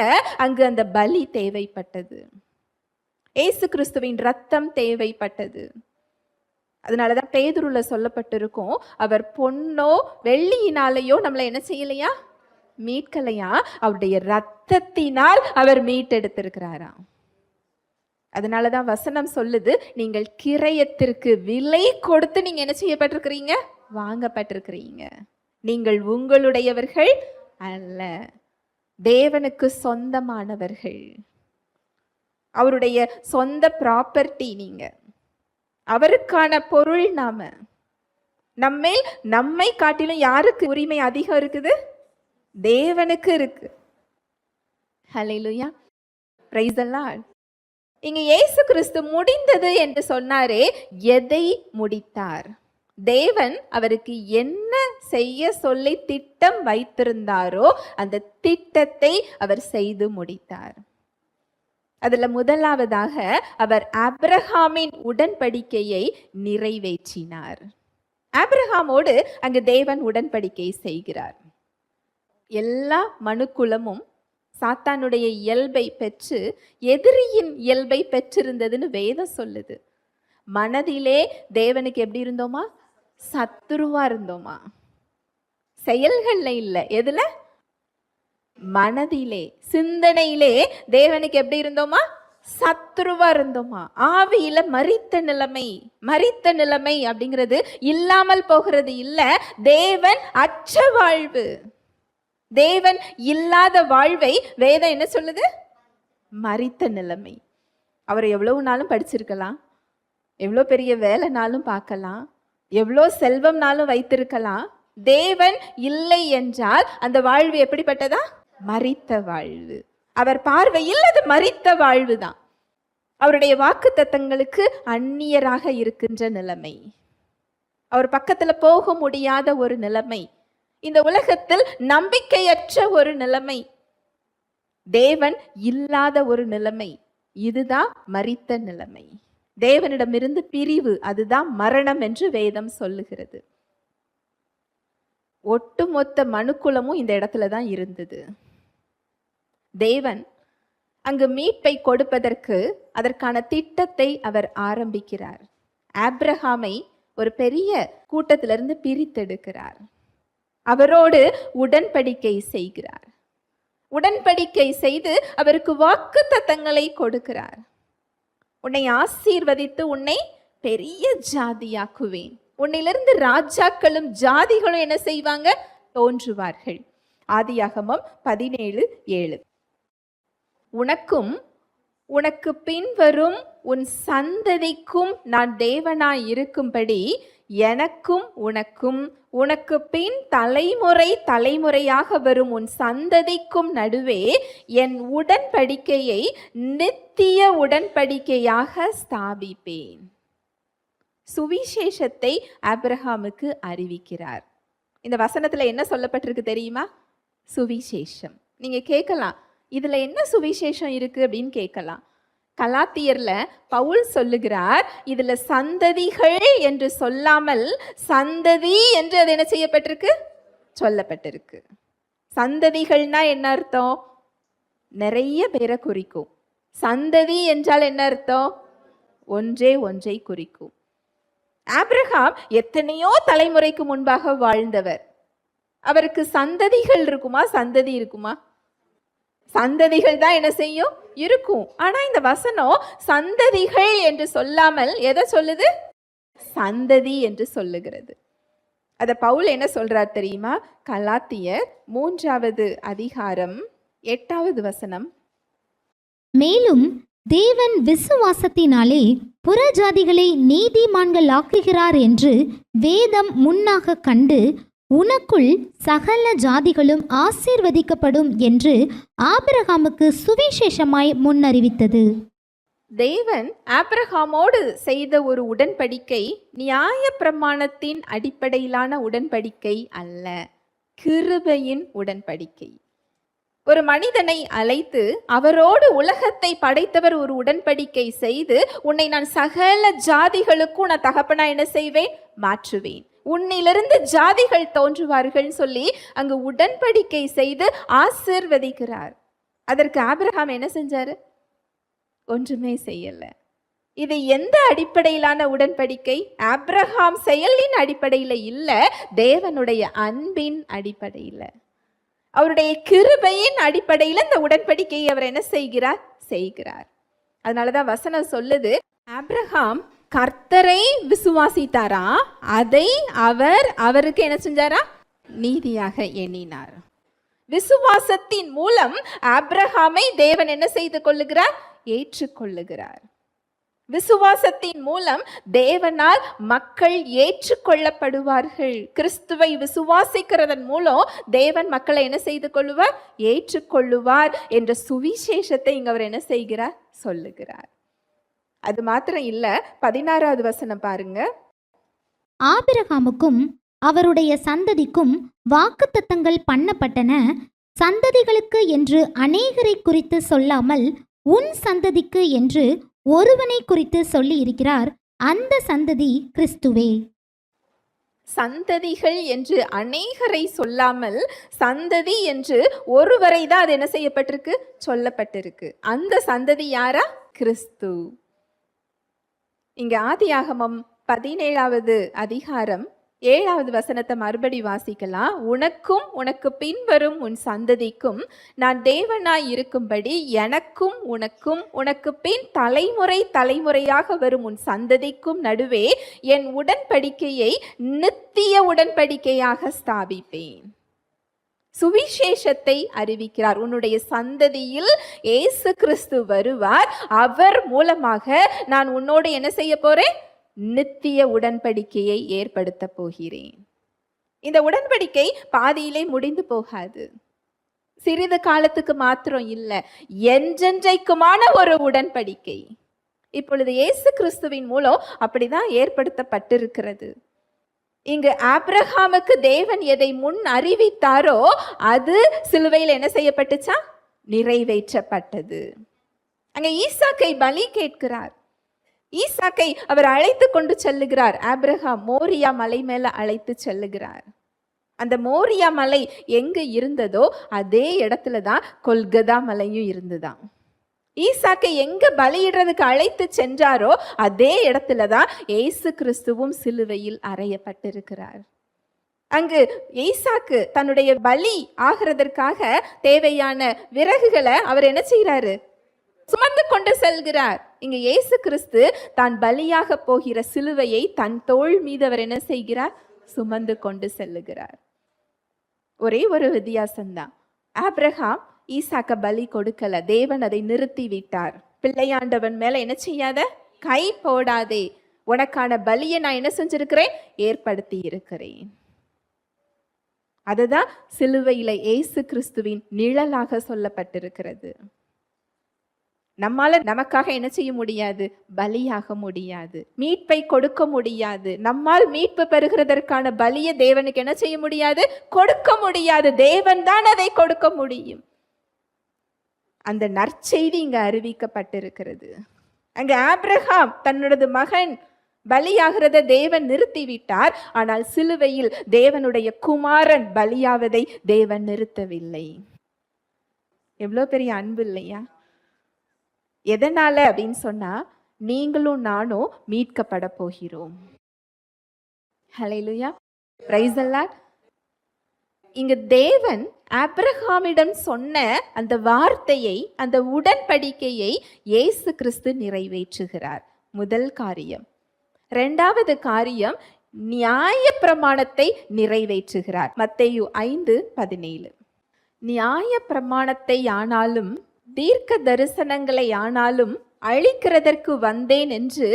அங்கு அந்த பலி தேவைப்பட்டது. இயேசு கிறிஸ்துவின் ரத்தம் தேவைப்பட்டது. அதனாலதான் பேதுருல சொல்லப்பட்டிருக்கும், அவர் பொன்னோ வெள்ளியினாலேயோ நம்மளை என்ன செய்யலையா? மீட்கலையா, அவருடைய ரத்தத்தினால் அவர் மீட்டெடுத்திருக்கிறாராம். அதனாலதான் வசனம் சொல்லுது, நீங்கள் கிரயத்திற்கு விலை கொடுத்து நீங்க என்ன செய்யப்பட்டிருக்கிறீங்க? வாங்கப்பட்டிருக்கிறீங்க. நீங்கள் உங்களுடையவர்கள் அல்ல, தேவனுக்கு சொந்தமானவர்கள். அவருடைய சொந்த ப்ராப்பர்ட்டி நீங்க. அவருக்கான பொருள் நாம. நம்மை காட்டிலும் யாருக்கு உரிமை அதிகம் இருக்குது? தேவனுக்கு இருக்கு. ஹல்லேலூயா, பிரைஸ் தி லார்ட். இங்க இயேசு கிறிஸ்து முடிந்தது என்று சொன்னாரே, எதை முடித்தார்? தேவன் அவருக்கு என்ன செய்ய சொல்லி திட்டம் வைத்திருந்தாரோ அந்த திட்டத்தை அவர் செய்து முடித்தார். அதுல முதலாவதாக அவர் ஆபிரகாமின் உடன்படிக்கையை நிறைவேற்றினார். ஆபிரகாமோடு அங்கு தேவன் உடன்படிக்கை செய்கிறார். எல்லா மனுக்குலமும் சாத்தானுடைய இயல்பை பெற்று எதிரியின் இயல்பை பெற்றிருந்ததுன்னு வேதம் சொல்லுது. மனதிலே தேவனுக்கு எப்படி இருந்தோமா? சத்துருவா இருந்தோமா? செயல்கள்ல இல்ல, எதுல? மனதிலே, சிந்தனையிலே தேவனுக்கு எப்படி இருந்தோமா? சத்துருவா இருந்தோமா? ஆவியில மரித்த நிலைமை. மரித்த நிலைமை அப்படிங்கிறது இல்லாமல் போகிறது இல்ல, தேவன் அற்ற வாழ்வு. தேவன் இல்லாத வாழ்வை வேதம் என்ன சொல்லுது? மரித்த நிலைமை. அவர் எவ்வளவு நாளும் படிச்சிருக்கலாம், எவ்வளோ பெரிய வேலைனாலும் பார்க்கலாம், எவ்வளோ செல்வம்னாலும் வைத்திருக்கலாம். தேவன் இல்லை என்றால் அந்த வாழ்வு எப்படிப்பட்டதா? மரித்த வாழ்வு. அவர் பார்வையில் அது மரித்த வாழ்வு தான். அவருடைய வாக்கு தத்தங்களுக்கு அந்நியராக இருக்கின்ற நிலைமை, அவர் பக்கத்துல போக முடியாத ஒரு நிலைமை, இந்த உலகத்தில் நம்பிக்கையற்ற ஒரு நிலைமை, தேவன் இல்லாத ஒரு நிலைமை. இதுதான் மரித்த நிலைமை. தேவனிடமிருந்து பிரிவு, அதுதான் மரணம் என்று வேதம் சொல்லுகிறது. ஒட்டுமொத்த மனுக்குலமும் இந்த இடத்துல தான் இருந்தது. தேவன் அங்கு மீட்பை கொடுப்பதற்கு அதற்கான திட்டத்தை அவர் ஆரம்பிக்கிறார். ஆபிரகாமை ஒரு பெரிய கூட்டத்திலிருந்து பிரித்தெடுக்கிறார். அவரோடு உடன்படிக்கை செய்கிறார். உடன்படிக்கை செய்து அவருக்கு வாக்கு தத்தங்களை கொடுக்கிறார். உன்னை ஆசீர்வதித்து உன்னை பெரிய ஜாதியாக்குவேன், உன்னிலிருந்து ராஜாக்களும் ஜாதிகளும் என்ன செய்வாங்க? தோன்றுவார்கள். ஆதியாகமம் 17:7. உனக்கும் உனக்கு பின்வரும் உன் சந்ததிக்கும் நான் தேவனாய் இருக்கும்படி எனக்கும் உனக்கும் உனக்கு பின் தலைமுறை தலைமுறையாக வரும் உன் சந்ததிக்கும் நடுவே என் உடன்படிக்கையை நித்திய உடன்படிக்கையாக ஸ்தாபிப்பேன். சுவிசேஷத்தை ஆபிரகாமுக்கு அறிவிக்கிறார். இந்த வசனத்துல என்ன சொல்லப்பட்டிருக்கு தெரியுமா? சுவிசேஷம். நீங்க கேட்கலாம், இதுல என்ன சுவிசேஷம் இருக்கு அப்படின்னு கேட்கலாம். கலாத்தியர்ல பவுல் சொல்லுகிறார், இதுல சந்ததிகள் என்று சொல்லாமல் சந்ததி என்று அது என்ன செய்யப்பட்டிருக்கு? சொல்லப்பட்டிருக்கு. சந்ததிகள்னா என்ன அர்த்தம்? நிறைய பேரை குறிக்கும். சந்ததி என்றால் என்ன அர்த்தம்? ஒன்றே ஒன்றை குறிக்கும். ஆபிரகாம் எத்தனையோ தலைமுறைக்கு முன்பாக வாழ்ந்தவர். அவருக்கு சந்ததிகள் இருக்குமா? சந்ததி இருக்குமா? சந்ததிகள் தான் என்ன செய்யும்? இருக்கும். ஆனா இந்த வசனம் சந்ததிகள் என்று சொல்லாமல் எதை சொல்லுது? சந்ததி என்று சொல்லுகிறது. அத பவுல் என்ன சொல்றார் தெரியுமா? கலாத்தியர் 3:8. மேலும் தேவன் விசுவாசத்தினாலே புறஜாதிகளை நீதிமான்கள் ஆக்குகிறார் என்று வேதம் முன்னாக கண்டு உனக்குள் சகல ஜாதிகளும் ஆசீர்வதிக்கப்படும் என்று ஆபிரகாமுக்கு சுவிசேஷமாய் முன்னறிவித்தது. தேவன் ஆபிரகாமோடு செய்த ஒரு உடன்படிக்கை நியாய பிரமாணத்தின் அடிப்படையிலான உடன்படிக்கை அல்ல, கிருபையின் உடன்படிக்கை. ஒரு மனிதனை அழைத்து அவரோடு உலகத்தை படைத்தவர் ஒரு உடன்படிக்கை செய்து, உன்னை நான் சகல ஜாதிகளுக்கும் நான் தகப்பனா என்ன செய்வேன்? மாற்றுவேன், உன்னிலிருந்து ஜாதிகள் தோன்றுவார்கள் சொல்லி அங்கு உடன்படிக்கை செய்து ஆசீர்வதிக்கிறார். அதற்கு ஆபிரகாம் என்ன செஞ்சாரு? ஒன்றுமே செய்யல. இது எந்த அடிப்படையிலான உடன்படிக்கை? ஆபிரகாம் செயலின் அடிப்படையில் இல்ல, தேவனுடைய அன்பின் அடிப்படையில், அவருடைய கிருபையின் அடிப்படையில் இந்த உடன்படிக்கையை அவர் என்ன செய்கிறார்? செய்கிறார். அதனாலதான் வசனம் சொல்லுது, ஆபிரகாம் கர்த்தரை விசுவாசித்தாரா, அதை அவருக்கு என்ன செஞ்சாரா? நீதியாக எண்ணினார். விசுவாசத்தின் மூலம் ஆபிரகாமை தேவன் என்ன செய்து கொள்ளுகிறார்? ஏற்றுக்கொள்ளுகிறார். விசுவாசத்தின் மூலம் தேவனால் மக்கள் ஏற்றுக்கொள்ளப்படுவார்கள். கிறிஸ்துவை விசுவாசிக்கிறதன் மூலம் தேவன் மக்களை என்ன செய்து கொள்ளுவார்? ஏற்றுக்கொள்ளுவார் என்ற சுவிசேஷத்தை இங்க அவர் என்ன செய்கிறார்? சொல்லுகிறார். அது மாத்திரம் இல்ல, 16 பாருங்க. ஆபிரகாமுக்கும் அவருடைய சந்ததிக்கும் வாக்குத்தத்தங்கள் பண்ணப்பட்டன. சந்ததிகளுக்கு என்று அநேகரை குறித்து சொல்லாமல் உன் சந்ததிக்கு என்று ஒருவனை குறித்து சொல்லி இருக்கிறார். அந்த சந்ததி கிறிஸ்துவே. சந்ததிகள் என்று அநேகரை சொல்லாமல் சந்ததி என்று ஒருவரை தான் அது என்ன செய்யப்பட்டிருக்கு? சொல்லப்பட்டிருக்கு. அந்த சந்ததி யாரா? கிறிஸ்து. இங்க ஆதியாகமம் 17வது அதிகாரம் 7வது வசனத்தை மறுபடி வாசிக்கலாம். உனக்கும் உனக்கு பின்வரும் உன் சந்ததிக்கும் நான் தேவனாய் இருக்கும்படி எனக்கும் உனக்கும் உனக்கு பின் தலைமுறை தலைமுறையாக வரும் உன் சந்ததிக்கும் நடுவே என் உடன்படிக்கையை நித்திய உடன்படிக்கையாக ஸ்தாபிப்பேன். சுவிசேஷத்தை அறிவிக்கிறார். உன்னுடைய சந்ததியில் இயேசு கிறிஸ்து வருவார். அவர் மூலமாக நான் உன்னோடு என்ன செய்ய போறேன்? நித்திய உடன்படிக்கையை ஏற்படுத்த போகிறேன். இந்த உடன்படிக்கை பாதியிலே முடிந்து போகாது. சிறிது காலத்துக்கு மாத்திரம் இல்லை, என்றென்றைக்குமான ஒரு உடன்படிக்கை இப்பொழுது இயேசு கிறிஸ்துவின் மூலம் அப்படிதான் ஏற்படுத்தப்பட்டிருக்கிறது. இங்கு ஆபிரகாமுக்கு தேவன் எதை முன் அறிவித்தாரோ அது சிலுவையில் என்ன செய்யப்பட்டுச்சா? நிறைவேற்றப்பட்டது. அங்க ஈசாக்கை பலி கேட்கிறார். ஈசாக்கை அவர் அழைத்து கொண்டு செல்லுகிறார். ஆபிரகாம் மோரியா மலை மேல அழைத்து செல்லுகிறார். அந்த மோரியா மலை எங்க இருந்ததோ அதே இடத்துல தான் கொல்கதா மலையும் இருந்துதான். ஈசாக்கை எங்க பலியிடுறதுக்கு அழைத்து சென்றாரோ அதே இடத்துலதான் இயேசு கிறிஸ்துவும் சிலுவையில் அறையப்பட்டிருக்கிறார். அங்கு ஈசாக்கு தன்னுடைய பலி ஆகிறதற்காக தேவையான விறகுகளை அவர் என்ன செய்யறாரு? சுமந்து கொண்டு செல்கிறார். இங்க இயேசு கிறிஸ்து தான் பலியாக போகிற சிலுவையை தன் தோள் மீது அவர் என்ன செய்கிறார்? சுமந்து கொண்டு செல்லுகிறார். ஒரே ஒரு வித்தியாசம்தான். ஆபிரகாம் ஈசாக்க பலி கொடுக்கல, தேவன் அதை நிறுத்தி விட்டார். பிள்ளையாண்டவன் மேல என்ன செய்யாத? கை போடாதே, உனக்கான பலியை நான் என்ன செஞ்சிருக்கிறேன்? ஏற்படுத்தி இருக்கிறேன். அதுதான் சிலுவையில இயேசு கிறிஸ்துவின் நிழலாக சொல்லப்பட்டிருக்கிறது. நம்மால நமக்காக என்ன செய்ய முடியாது? பலியாக முடியாது, மீட்பை கொடுக்க முடியாது. நம்மால் மீட்பு பெறுகிறதற்கான பலியை தேவனுக்கு என்ன செய்ய முடியாது? கொடுக்க முடியாது. தேவன் தான் அதை கொடுக்க முடியும். அந்த நற்செய்தி இங்க அறிவிக்கப்பட்டிருக்கிறது. அங்க ஆபிரகாம் தன்னுடைய மகன் பலியாகிறத தேவன் நிறுத்திவிட்டார். ஆனால் சிலுவையில் தேவனுடைய குமாரன் பலியாவதை தேவன் நிறுத்தவில்லை. எவ்வளவு பெரிய அன்பு இல்லையா? எதனால அப்படின்னு சொன்னா, நீங்களும் நானும் மீட்கப்பட போகிறோம். ஹல்லேலூயா, பிரைஸ் தி லார்ட். இங்கு தேவன் ஆபிரகாமிடம் சொன்ன அந்த வார்த்தையை, அந்த உடன்படிக்கையை இயேசு கிறிஸ்து நிறைவேற்றுகிறார். முதல் காரியம். இரண்டாவது காரியம், நியாய பிரமாணத்தை நிறைவேற்றுகிறார். மத்தேயு 5:17. நியாய பிரமாணத்தை ஆனாலும் தீர்க்க தரிசனங்களை ஆனாலும் அழிக்கிறதற்கு வந்தேன் என்று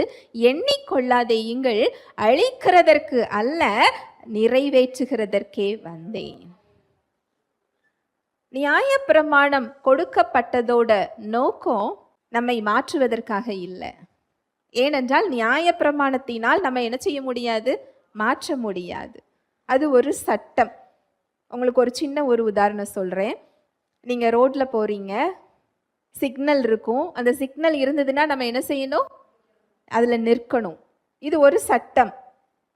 எண்ணிக்கொள்ளாதேயுங்கள், அழிக்கிறதற்கு அல்ல நிறைவேற்றுகிறதற்கே வந்தேன். நியாய பிரமாணம் கொடுக்கப்பட்டதோட நோக்கம் நம்மை மாற்றுவதற்காக இல்லை. ஏனென்றால் நியாய பிரமாணத்தினால் நம்ம என்ன செய்ய முடியாது? மாற்ற முடியாது. அது ஒரு சட்டம். உங்களுக்கு ஒரு சின்ன உதாரணம் சொல்றேன். நீங்க ரோட்ல போறீங்க, சிக்னல் இருக்கும். அந்த சிக்னல் இருந்ததுன்னா நம்ம என்ன செய்யணும்? அதுல நிற்கணும். இது ஒரு சட்டம்.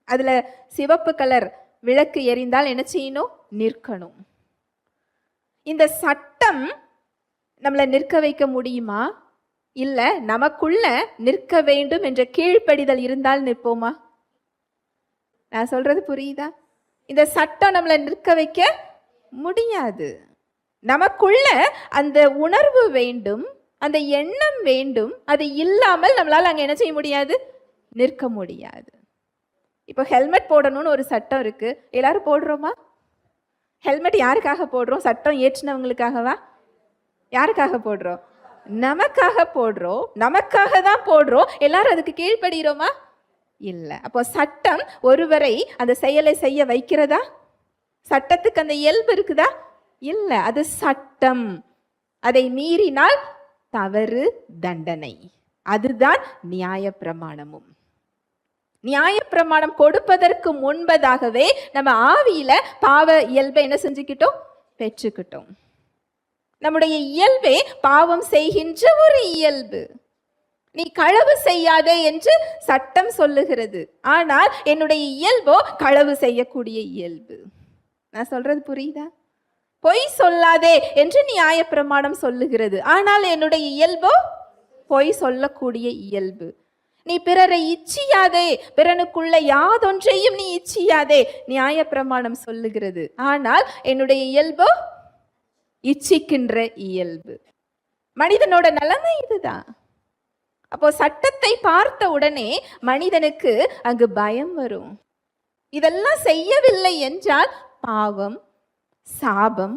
அதுல சிவப்பு கலர் விளக்கு எரிந்தால் என்ன செய்யணும்? நிற்கணும். இந்த சட்டம் நம்மளை நிற்க வைக்க முடியுமா? இல்ல நமக்குள்ள நிற்க வேண்டும் என்ற கீழ்ப்படிதல் இருந்தால் நிற்போமா? நான் சொல்றது புரியுதா? இந்த சட்டம் நம்மளை நிற்க வைக்க முடியாது. நமக்குள்ள அந்த உணர்வு வேண்டும், அந்த எண்ணம் வேண்டும். அது இல்லாமல் நம்மளால அங்க என்ன செய்ய முடியாது? நிற்க முடியாது. இப்போ ஹெல்மெட் போடணும்னு ஒரு சட்டம் இருக்கு. எல்லாரும் போடுறோமா? ஹெல்மெட் யாருக்காக போடுறோம்? சட்டம் ஏற்றினவங்களுக்காகவா? யாருக்காக போடுறோம்? நமக்காக போடுறோம். நமக்காக தான் போடுறோம். எல்லாரும் அதுக்கு கீழ்ப்படுகிறோமா? இல்லை. அப்போ சட்டம் ஒருவரை அந்த செயலை செய்ய வைக்கிறதா? சட்டத்துக்கு அந்த இயல்பு இருக்குதா? இல்லை. அது சட்டம். அதை மீறினால் தவறு, தண்டனை. அதுதான் நியாய பிரமாணமும். நியாய பிரமாணம் கொடுப்பதற்கு முன்பதாகவே நம்ம ஆவியில பாவ இயல்பை என்ன செஞ்சுக்கிட்டோம்? பெற்றுக்கிட்டோம். நம்முடைய இயல்பே பாவம் செய்கின்ற ஒரு இயல்பு. நீ களவு செய்யாதே என்று சட்டம் சொல்லுகிறது. ஆனால் என்னுடைய இயல்போ களவு செய்யக்கூடிய இயல்பு. நான் சொல்றது புரியுதா? பொய் சொல்லாதே என்று நியாய பிரமாணம் சொல்லுகிறது. ஆனால் என்னுடைய இயல்போ பொய் சொல்லக்கூடிய இயல்பு. நீ பிறரை இச்சியாதே, பிறனுக்குள்ள யாதொன்றையும் நீ இச்சியாதே, நியாயப்பிரமாணம் சொல்லுகிறது. ஆனால் என்னுடைய இயல்போ இச்சிக்கின்ற இயல்பு. மனிதனோட நிலைமை இதுதான். அப்போ சட்டத்தை பார்த்த உடனே மனிதனுக்கு அங்கு பயம் வரும். இதெல்லாம் செய்யவில்லை என்றால் பாவம், சாபம்,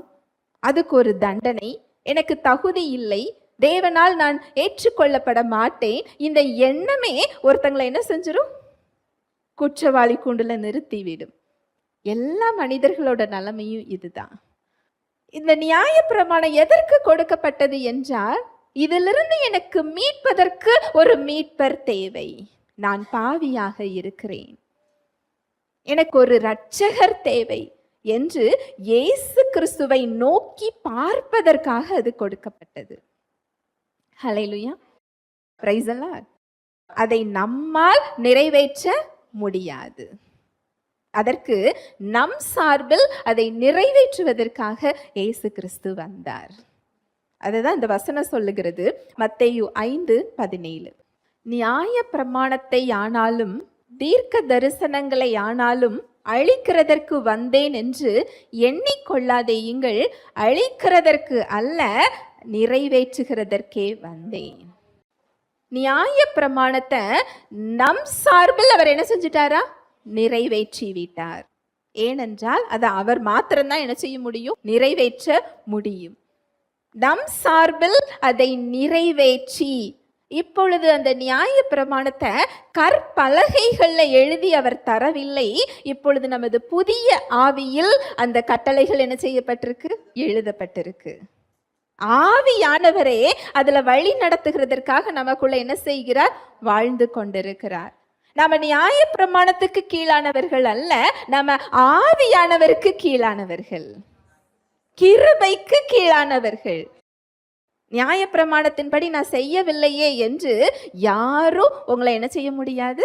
அதுக்கு ஒரு தண்டனை, எனக்கு தகுதி இல்லை, தேவனால் நான் ஏற்றுக்கொள்ளப்பட மாட்டேன். இந்த எண்ணமே ஒருத்தங்களை என்ன செஞ்சிடும்? குற்றவாளி கூண்டுல நிறுத்திவிடும். எல்லா மனிதர்களோட நிலைமையும் இதுதான். இந்த நியாயப்பிரமாணம் எதற்கு கொடுக்கப்பட்டது என்றால், இதிலிருந்து எனக்கு மீட்பதற்கு ஒரு மீட்பர் தேவை. நான் பாவியாக இருக்கிறேன், எனக்கு ஒரு இரட்சகர் தேவை என்று இயேசு கிறிஸ்துவை நோக்கி பார்ப்பதற்காக அது கொடுக்கப்பட்டது. ஹல்லேலூயா, பிரைஸ் தி லார்ட். அதை நம்மால் நிறைவேற்ற முடியாது. அதற்கு நம் சார்பில் அதை நிறைவேற்றுவதற்காக இயேசு கிறிஸ்து வந்தார். அதுதான் இந்த வசனம் சொல்லுகிறது. மத்தேயு 5:17. நியாய பிரமாணத்தை ஆனாலும் தீர்க்க தரிசனங்களை ஆனாலும் அழிக்கிறதற்கு வந்தேன் என்று எண்ணிக்கொள்ளாதேயுங்கள், அழிக்கிறதற்கு அல்ல நிறைவேற்றுகிறதற்கே வந்தேன். நியாய பிரமாணத்தை நம் சார்பில் அவர் என்ன செஞ்சிட்டாரா? நிறைவேற்றி விட்டார். ஏனென்றால் அதை அவர் மாத்திரம்தான் என்ன செய்ய முடியும்? நிறைவேற்ற முடியும். நம் சார்பில் அதை நிறைவேற்றி இப்பொழுது அந்த நியாய பிரமாணத்தை கற்பலகைகள்ல எழுதி அவர் தரவில்லை. இப்பொழுது நமது புதிய ஆவியில் அந்த கட்டளைகள் என்ன செய்யப்பட்டிருக்கு? எழுதப்பட்டிருக்கு. ஆவியானவரே அதுல வழி நடத்துகிறதற்காக நமக்குள்ள என்ன செய்கிறார்? வாழ்ந்து கொண்டிருக்கிறார். நம்ம நியாய பிரமாணத்துக்கு கீழானவர்கள் அல்ல, நம்ம ஆவியானவருக்கு கீழானவர்கள், கிருபைக்கு கீழானவர்கள். நியாய பிரமாணத்தின்படி நான் செய்யவில்லையே என்று யாரும் உங்களை என்ன செய்ய முடியாது?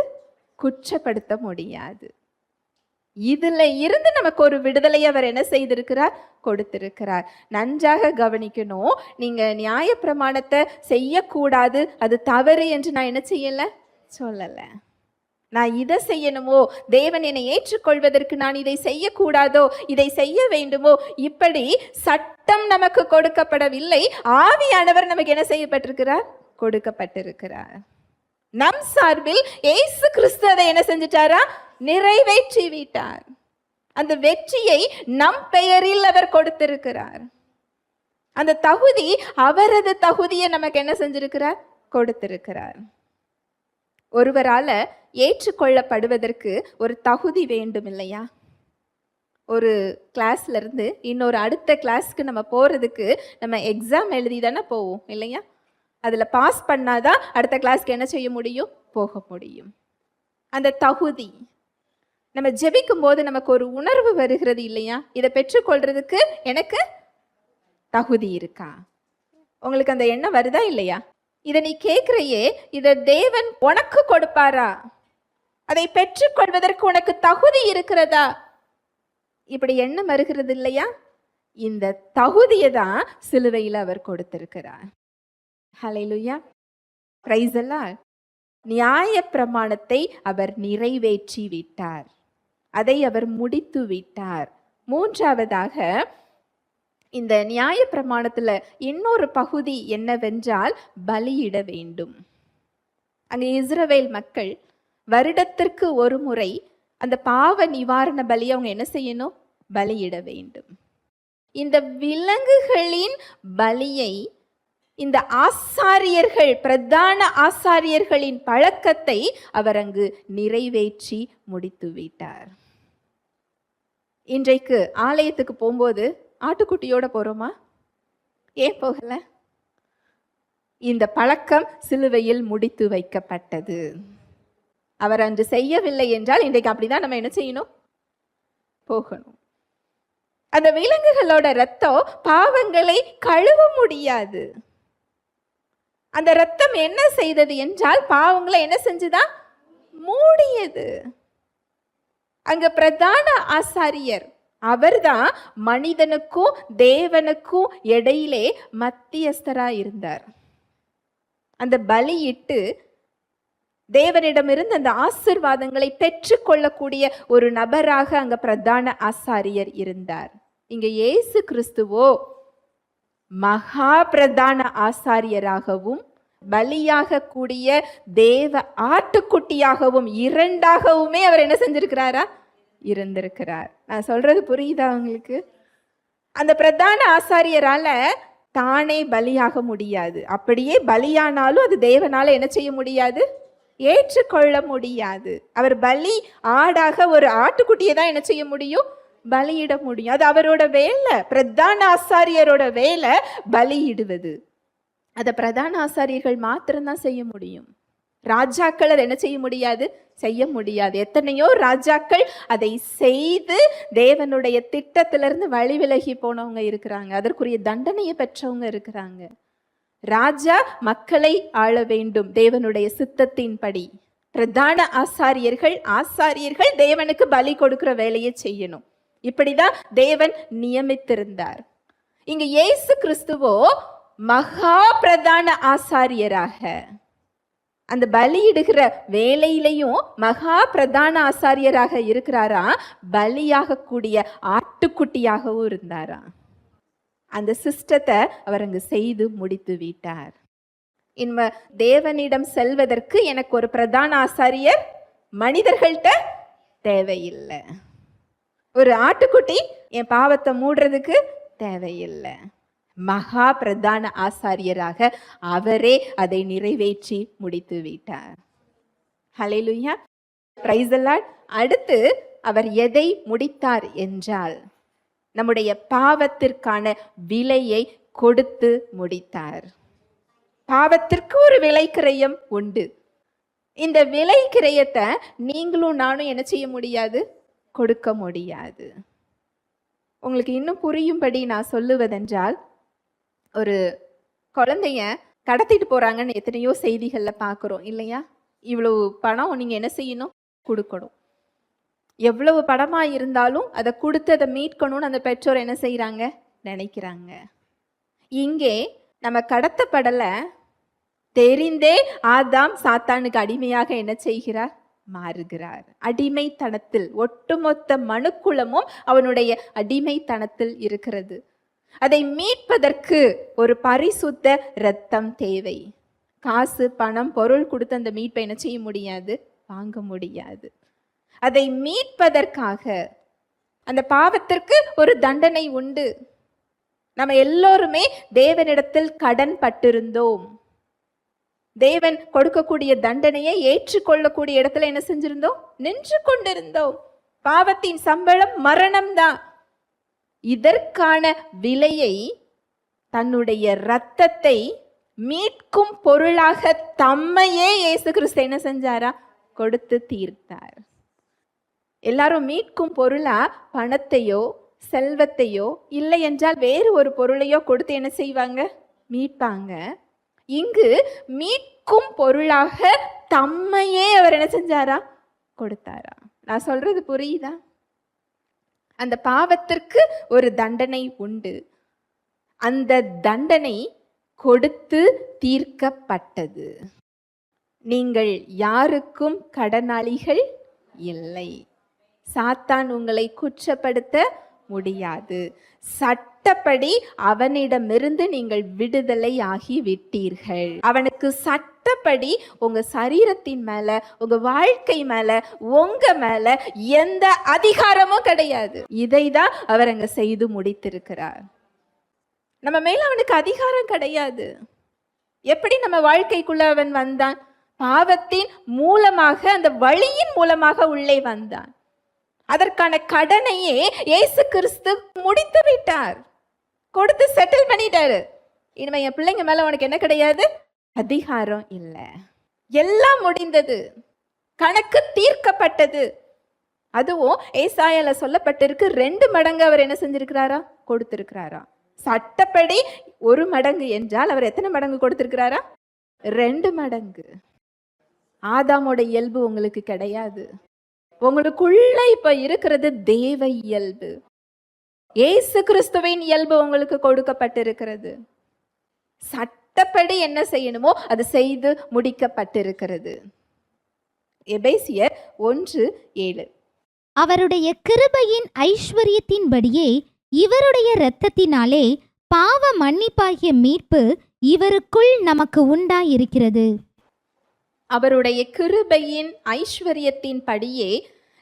குற்றப்படுத்த முடியாது. இதுல இருந்து நமக்கு ஒரு விடுதலை அவர் என்ன செய்திருக்கிறார்? கொடுத்திருக்கிறார். நன்றாக கவனிக்கணும். நீங்க நியாய பிரமாணத்தை செய்யக்கூடாது, அது தவறு என்று நான் என்ன செய்யல சொல்லல. நான் இதை செய்யணுமோ, தேவன் என்னை ஏற்றுக்கொள்வதற்கு நான் இதை செய்யக்கூடாதோ, இதை செய்ய வேண்டுமோ, இப்படி சட்டம் நமக்கு கொடுக்கப்படவில்லை. ஆவியானவர் நமக்கு என்ன செய்யப்பட்டிருக்கிறார்? கொடுக்கப்பட்டிருக்கிறார். நம் சார்பில் இயேசு கிறிஸ்து அதை என்ன செஞ்சிட்டாரா? நிறைவேற்றி விட்டார். அந்த வெற்றியை நம் பெயரில் அவர் கொடுத்திருக்கிறார். அந்த தகுதி, அவரது தகுதியை நமக்கு என்ன செஞ்சிருக்கிறார்? கொடுத்திருக்கிறார். ஒருவரால ஏற்றுக்கொள்ளப்படுவதற்கு ஒரு தகுதி வேண்டும் இல்லையா? ஒரு கிளாஸ்ல இருந்து இன்னொரு அடுத்த கிளாஸ்க்கு நம்ம போறதுக்கு நம்ம எக்ஸாம் எழுதி தானே போவோம் இல்லையா? அதுல பாஸ் பண்ணாதான் அடுத்த கிளாஸ்க்கு என்ன செய்ய முடியும்? போக முடியும். அந்த தகுதி நம்ம ஜெபிக்கும் போது நமக்கு ஒரு உணர்வு வருகிறது இல்லையா? இதை பெற்றுக்கொள்றதுக்கு எனக்கு தகுதி இருக்கா? உங்களுக்கு அந்த எண்ணம் வருதா இல்லையா? இதை நீ கேட்கிறையே, இதை தேவன் உனக்கு கொடுப்பாரா? அதை பெற்றுக்கொள்வதற்கு உனக்கு தகுதி இருக்கிறதா? இப்படி எண்ணம் வருகிறது இல்லையா? இந்த தகுதியை தான் சிலுவையில் அவர் கொடுத்திருக்கிறார். ஹல்லேலூயா, பிரைஸ் தி லார்ட். நியாய பிரமாணத்தை அவர் நிறைவேற்றி விட்டார், அதை அவர் முடித்து விட்டார். மூன்றாவதாக இந்த நியாய பிரமாணத்துல இன்னொரு பகுதி என்னவென்றால் பலியிட வேண்டும். அங்கே இஸ்ரவேல் மக்கள் வருடத்திற்கு ஒரு முறை அந்த பாவ நிவாரண பலி அவங்க என்ன செய்யணும்? பலியிட வேண்டும். இந்த விலங்குகளின் பலியை இந்த ஆசாரியர்கள், பிரதான ஆசாரியர்களின் பழக்கத்தை அவர் அங்கு நிறைவேற்றி முடித்து விட்டார். இன்றைக்கு ஆலயத்துக்கு போகும்போது ஆட்டுக்குட்டியோட போறோமா? ஏன் போகல? இந்த பழக்கம் சிலுவையில் முடித்து வைக்கப்பட்டது. அவர் அன்று செய்யவில்லை என்றால் இன்றைக்கு அப்படிதான் நம்ம என்ன செய்யணும்? போகணும். அந்த விலங்குகளோட ரத்தம் பாவங்களை கழுவ முடியாது. அந்த ரத்தம் என்ன செய்தது என்றால் பாவங்களை என்ன செஞ்சுதான்? மூடியது. அங்க பிரதான ஆசாரியர் அவர்தான் மனிதனுக்கும் தேவனுக்கும் இடையிலே மத்தியஸ்தரா இருந்தார். அந்த பலியிட்டு தேவனிடமிருந்து அந்த ஆசீர்வாதங்களை பெற்றுக்கொள்ளக்கூடிய ஒரு நபராக அங்க பிரதான ஆசாரியர் இருந்தார். இங்க இயேசு கிறிஸ்துவோ மகா பிரதான ஆசாரியராகவும் பலியாக கூடிய தேவ ஆட்டுக்குட்டியாகவும் இரண்டாகவுமே அவர் என்ன செஞ்சிருக்கிறாரா? இருந்திருக்கிறார். நான் சொல்றது புரியுதா உங்களுக்கு? அந்த பிரதான ஆசாரியரால தானே பலியாக முடியாது. அப்படியே பலியானாலும் அது தேவனால என்ன செய்ய முடியாது? ஏற்றுக்கொள்ள முடியாது. அவர் பலி ஆடாக ஒரு ஆட்டுக்குட்டியை தான் என்ன செய்ய முடியும்? பலியிட முடியும். அது அவரோட வேலை. பிரதான ஆசாரியரோட வேலை பலியிடுவது. அதை பிரதான ஆசாரியர்கள் மாத்திரம்தான் செய்ய முடியும். ராஜாக்கள் அதை என்ன செய்ய முடியாது? செய்ய முடியாது. எத்தனையோ ராஜாக்கள் அதை செய்து தேவனுடைய திட்டத்திலிருந்து வழி விலகி போனவங்க இருக்கிறாங்க. அதற்குரிய தண்டனையை பெற்றவங்க இருக்கிறாங்க. ராஜா மக்களை ஆள வேண்டும் தேவனுடைய சித்தத்தின்படி. பிரதான ஆசாரியர்கள் தேவனுக்கு பலி கொடுக்கிற வேலையை செய்யணும். இப்படிதான் தேவன் நியமித்திருந்தார். இங்க இயேசு கிறிஸ்துவோ மகா பிரதான ஆசாரியராக அந்த பலியிடுகிற வேலையிலையும் மகா பிரதான ஆசாரியராக இருக்கிறாரா, பலியாக கூடிய ஆட்டுக்குட்டியாகவும் இருந்தாரா. அந்த சிஸ்டத்தை அவர் அங்கு செய்து முடித்து விட்டார். இன்ம தேவனிடம் செல்வதற்கு எனக்கு ஒரு பிரதான ஆசாரியர் மனிதர்கள்ட்ட தேவையில்லை. ஒரு ஆட்டுக்குட்டி என் பாவத்தை மூடுறதுக்கு தேவையில்லை. மகா பிரதான ஆசாரியராக அவரே அதை நிறைவேற்றி முடித்து விட்டார். ஹல்லேலூயா, பிரைஸ் தி லார்ட். அடுத்து அவர் எதை முடித்தார் என்றால் நம்முடைய பாவத்திற்கான விலையை கொடுத்து முடித்தார். பாவத்திற்கு ஒரு விலை கிரயம் உண்டு. இந்த விலை கிரயத்தை நீங்களும் நானும் என்ன செய்ய முடியாது? கொடுக்க முடியாது. உங்களுக்கு இன்னும் புரியும்படி நான் சொல்லுவதென்றால், ஒரு குழந்தைய கடத்திட்டு போறாங்கன்னு எத்தனையோ செய்திகள்ல பார்க்குறோம் இல்லையா? இவ்வளவு பணம் நீங்க என்ன செய்யணும்? கொடுக்கணும். எவ்வளவு பணமா இருந்தாலும் அதை கொடுத்து அதை மீட்கணும்னு அந்த பெற்றோர் என்ன செய்யறாங்க? நினைக்கிறாங்க. இங்கே நம்ம கடத்தப்படல, தெரிந்தே ஆதாம் சாத்தானுக்கு அடிமையாக என்ன செய்கிறார்? மாறுகிறார். அடிமைத்தனத்தில் ஒட்டுமொத்த மனுக்குலமும் அவனுடைய அடிமைத்தனத்தில் இருக்கிறது. அதை மீட்பதற்கு ஒரு பரிசுத்த இரத்தம் தேவை. காசு, பணம், பொருள் கொடுத்து அந்த மீட்பை என்ன செய்ய முடியாது? வாங்க முடியாது. அதை மீட்பதற்காக அந்த பாவத்திற்கு ஒரு தண்டனை உண்டு. நம்ம எல்லோருமே தேவனிடத்தில் கடன் பட்டிருந்தோம். தேவன் கொடுக்கக்கூடிய தண்டனையை ஏற்றுக்கொள்ளக்கூடிய இடத்துல என்ன செஞ்சிருந்தோம்? நின்று கொண்டிருந்தோம். பாவத்தின் சம்பளம் மரணம்தான். இதற்கான விலையை தன்னுடைய இரத்தத்தை மீட்கும் பொருளாக தம்மையே இயேசு கிறிஸ்து என்ன செஞ்சாரா? கொடுத்து தீர்த்தார். எல்லாரும் மீட்கும் பொருளா பணத்தையோ செல்வத்தையோ இல்லை என்றால் வேறு ஒரு பொருளையோ கொடுத்து என்ன செய்வாங்க? மீட்பாங்க. இங்கு மீட்கும் பொருளாக தம்மையே அவர் என்ன செஞ்சாரா? கொடுத்தாரா. நான் சொல்றது புரியுதா? அந்த பாவத்திற்கு ஒரு தண்டனை உண்டு. அந்த தண்டனை கொடுத்து தீர்க்கப்பட்டது. நீங்கள் யாருக்கும் கடனாளிகள் இல்லை. சாத்தான் உங்களை குற்றப்படுத்த முடியாது. சட்டப்படி அவனிடமிருந்து நீங்கள் விடுதலை ஆகி விட்டீர்கள். அவனுக்கு சட்டப்படி உங்க சரீரத்தின் மேல, உங்க வாழ்க்கை மேல, உங்க மேல எந்த அதிகாரமும் கிடையாது. இதைதான் அவர் அங்க செய்து முடித்திருக்கிறார். நம்ம மேல அவனுக்கு அதிகாரம் கிடையாது. எப்படி நம்ம வாழ்க்கைக்குள்ள அவன் வந்தான்? பாவத்தின் மூலமாக, அந்த வழியின் மூலமாக உள்ளே வந்தான். அதற்கான கடனையே இயேசு கிறிஸ்து முடித்து விட்டார். கொடுத்து செட்டில் பண்ணிட்டாரு. இனிமே என் பிள்ளைங்க மேல உனக்கு என்ன கிடையாது? அதிகாரம் இல்லை. எல்லாம் முடிந்தது. கணக்கு தீர்க்கப்பட்டது. அதுவும் ஏசாயால சொல்லப்பட்டிருக்கு, 2 மடங்கு அவர் என்ன செஞ்சிருக்கிறாரா? கொடுத்திருக்கிறாரா. சட்டப்படி 1 மடங்கு என்றால் அவர் எத்தனை மடங்கு கொடுத்திருக்கிறாரா? 2 மடங்கு. ஆதாமோட இயல்பு உங்களுக்கு கிடையாது. உங்களுக்குள்ள இப்ப இருக்கிறது தேவ இயல்பு. இயேசு கிறிஸ்துவின் இயல்பு உங்களுக்கு கொடுக்கப்பட்டிருக்கிறது. சட்டப்படி என்ன செய்யணுமோ அது செய்து முடிக்கப்பட்டிருக்கிறது. எபேசியர் 1:7. அவருடைய கிருபையின் ஐஸ்வரியத்தின்படியே இவருடைய இரத்தத்தினாலே பாவ மன்னிப்பாகிய மீட்பு இவருக்குள் நமக்கு உண்டாயிருக்கிறது. அவருடைய கிருபையின் ஐஸ்வரியத்தின் படியே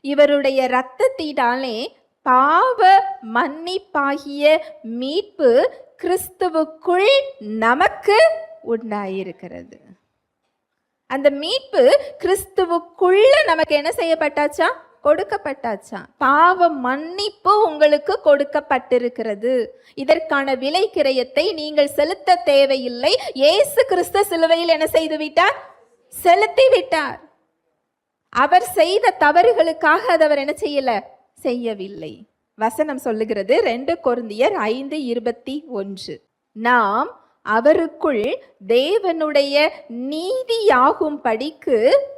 இவருடைய இரத்தத்தினாலே பாவ மன்னிப்பாகிய மீட்பு கிறிஸ்துவுக்குள் நமக்கு உண்டாயிருக்கிறது. அந்த மீட்பு கிறிஸ்துவுக்குள்ள நமக்கு என்ன செய்யப்பட்டாச்சா? கொடுக்கப்பட்டாச்சா? பாவ மன்னிப்பு உங்களுக்கு கொடுக்கப்பட்டிருக்கிறது. இதற்கான விலை கிரயத்தை நீங்கள் செலுத்த தேவையில்லை. இயேசு கிறிஸ்து சிலுவையில் என்ன செய்து விட்டார்? செலுத்தி விட்டார். அவர் செய்த தவறுகளுக்காக அவர் என்ன செய்யவில்லை. வசனம் சொல்லுகிறது 2 கொரிந்தியர் 5:21. நாம் அவருக்குள் தேவனுடைய நீதியாகும் படிக்கு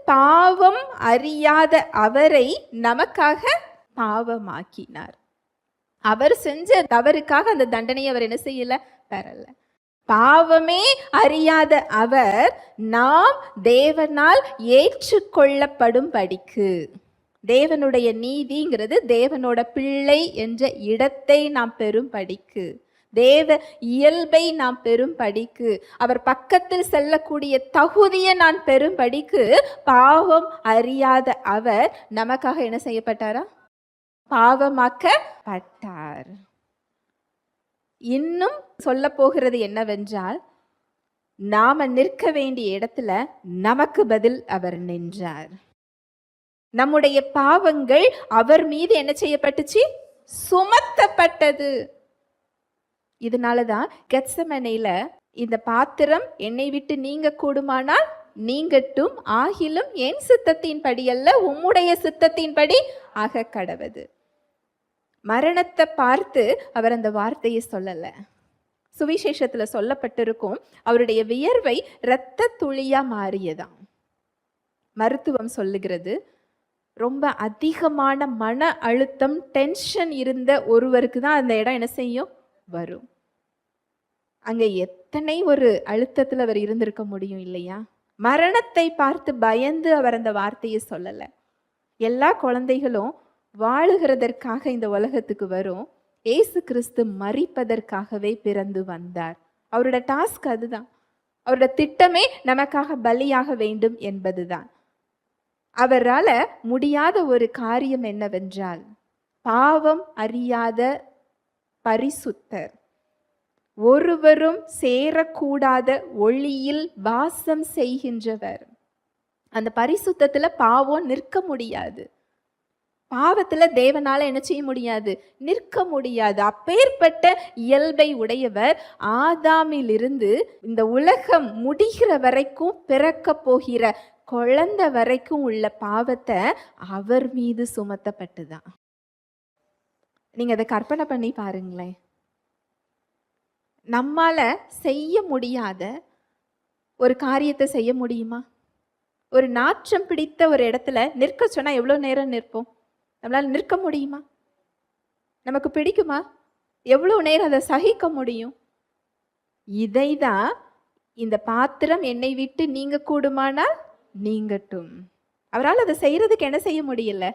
பாவம் அறியாத அவரை நமக்காக பாவமாக்கினார். அவர் செஞ்ச தவறுக்காக அந்த தண்டனையை அவர் என்ன செய்யல? பெறல. பாவமே அறியாத அவர் நாம் தேவனால் ஏற்றுக்கொள்ளப்படும் படிக்கு, தேவனுடைய நீதிங்கிறது தேவனோட பிள்ளை என்ற இடத்தை நாம் பெறும் படிக்கு, தேவ இயல்பை நாம் பெறும் படிக்கு, அவர் பக்கத்தில் செல்லக்கூடிய தகுதியை நான் பெறும் படிக்கு பாவம் அறியாத அவர் நமக்காக என்ன செய்யப்பட்டாரா? பாவமாக்கப்பட்டார். இன்னும் சொல்ல போகிறது என்னவென்றால், நாம நிற்க வேண்டிய இடத்துல நமக்கு பதில் அவர் நின்றார். நம்முடைய பாவங்கள் அவர் மீது என்ன செய்யப்பட்டுச்சு? சுமத்தப்பட்டது. இதனாலதான் கெத்செமனேல இந்த பாத்திரம் என்னை விட்டு நீங்க கூடுமானால் நீங்கட்டும், ஆகிலும் என் சித்தத்தின் படி அல்ல உம்முடைய சித்தத்தின் படி ஆக கடவது. மரணத்தை பார்த்து அவர் அந்த வார்த்தையை சொல்லல. சுவிசேஷத்துல சொல்லப்பட்டிருக்கும் அவருடைய வியர்வை இரத்த துளியா மாறியதாம். மருத்துவம் சொல்லுகிறது ரொம்ப அதிகமான மன அழுத்தம், டென்ஷன் இருந்த ஒருவருக்கு தான் அந்த இடம் என்ன செய்யும்? வரும். அங்க எத்தனை ஒரு அழுத்தத்துல அவர் இருந்திருக்க முடியும் இல்லையா? மரணத்தை பார்த்து பயந்து அவர் அந்த வார்த்தையை சொல்லல. எல்லா குழந்தைகளும் வாழுகிறதற்காக இந்த உலகத்துக்கு வரும். ஏசு கிறிஸ்து மரிப்பதற்காகவே பிறந்து வந்தார். அவரோட டாஸ்க் அதுதான். அவரோட திட்டமே நமக்காக பலியாக வேண்டும் என்பதுதான். அவரால முடியாத ஒரு காரியம் என்னவென்றால், பாவம் அறியாத பரிசுத்தர், ஒருவரும் சேரக்கூடாத ஒளியில் வாசம் செய்கின்றவர். அந்த பரிசுத்தத்துல பாவம் நிற்க முடியாது. பாவத்துல தேவனால என்ன செய்ய முடியாது? நிற்க முடியாது. அப்பேற்பட்ட இயல்பை உடையவர் ஆதாமிலிருந்து இந்த உலகம் முடிகிற வரைக்கும், பிறக்க போகிற குழந்தை வரைக்கும் உள்ள பாவத்தை அவர் மீது சுமத்தப்பட்டுதான். நீங்க அதை கற்பனை பண்ணி பாருங்களேன். நம்மால செய்ய முடியாத ஒரு காரியத்தை செய்ய முடியுமா? ஒரு நாற்றம் பிடித்த ஒரு இடத்துல நிற்க சொன்னா எவ்வளவு நேரம் நிற்போம்? நம்மளால நிற்க முடியுமா? நமக்கு பிடிக்குமா? எவ்வளவு நேரம் அதை சகிக்க முடியும்? இதைதான் இந்த பாத்திரம் என்னை விட்டு நீங்க கூடுமானால் நீங்கட்டும். அவரால் அதை செய்யறதுக்கு என்ன செய்ய முடியல.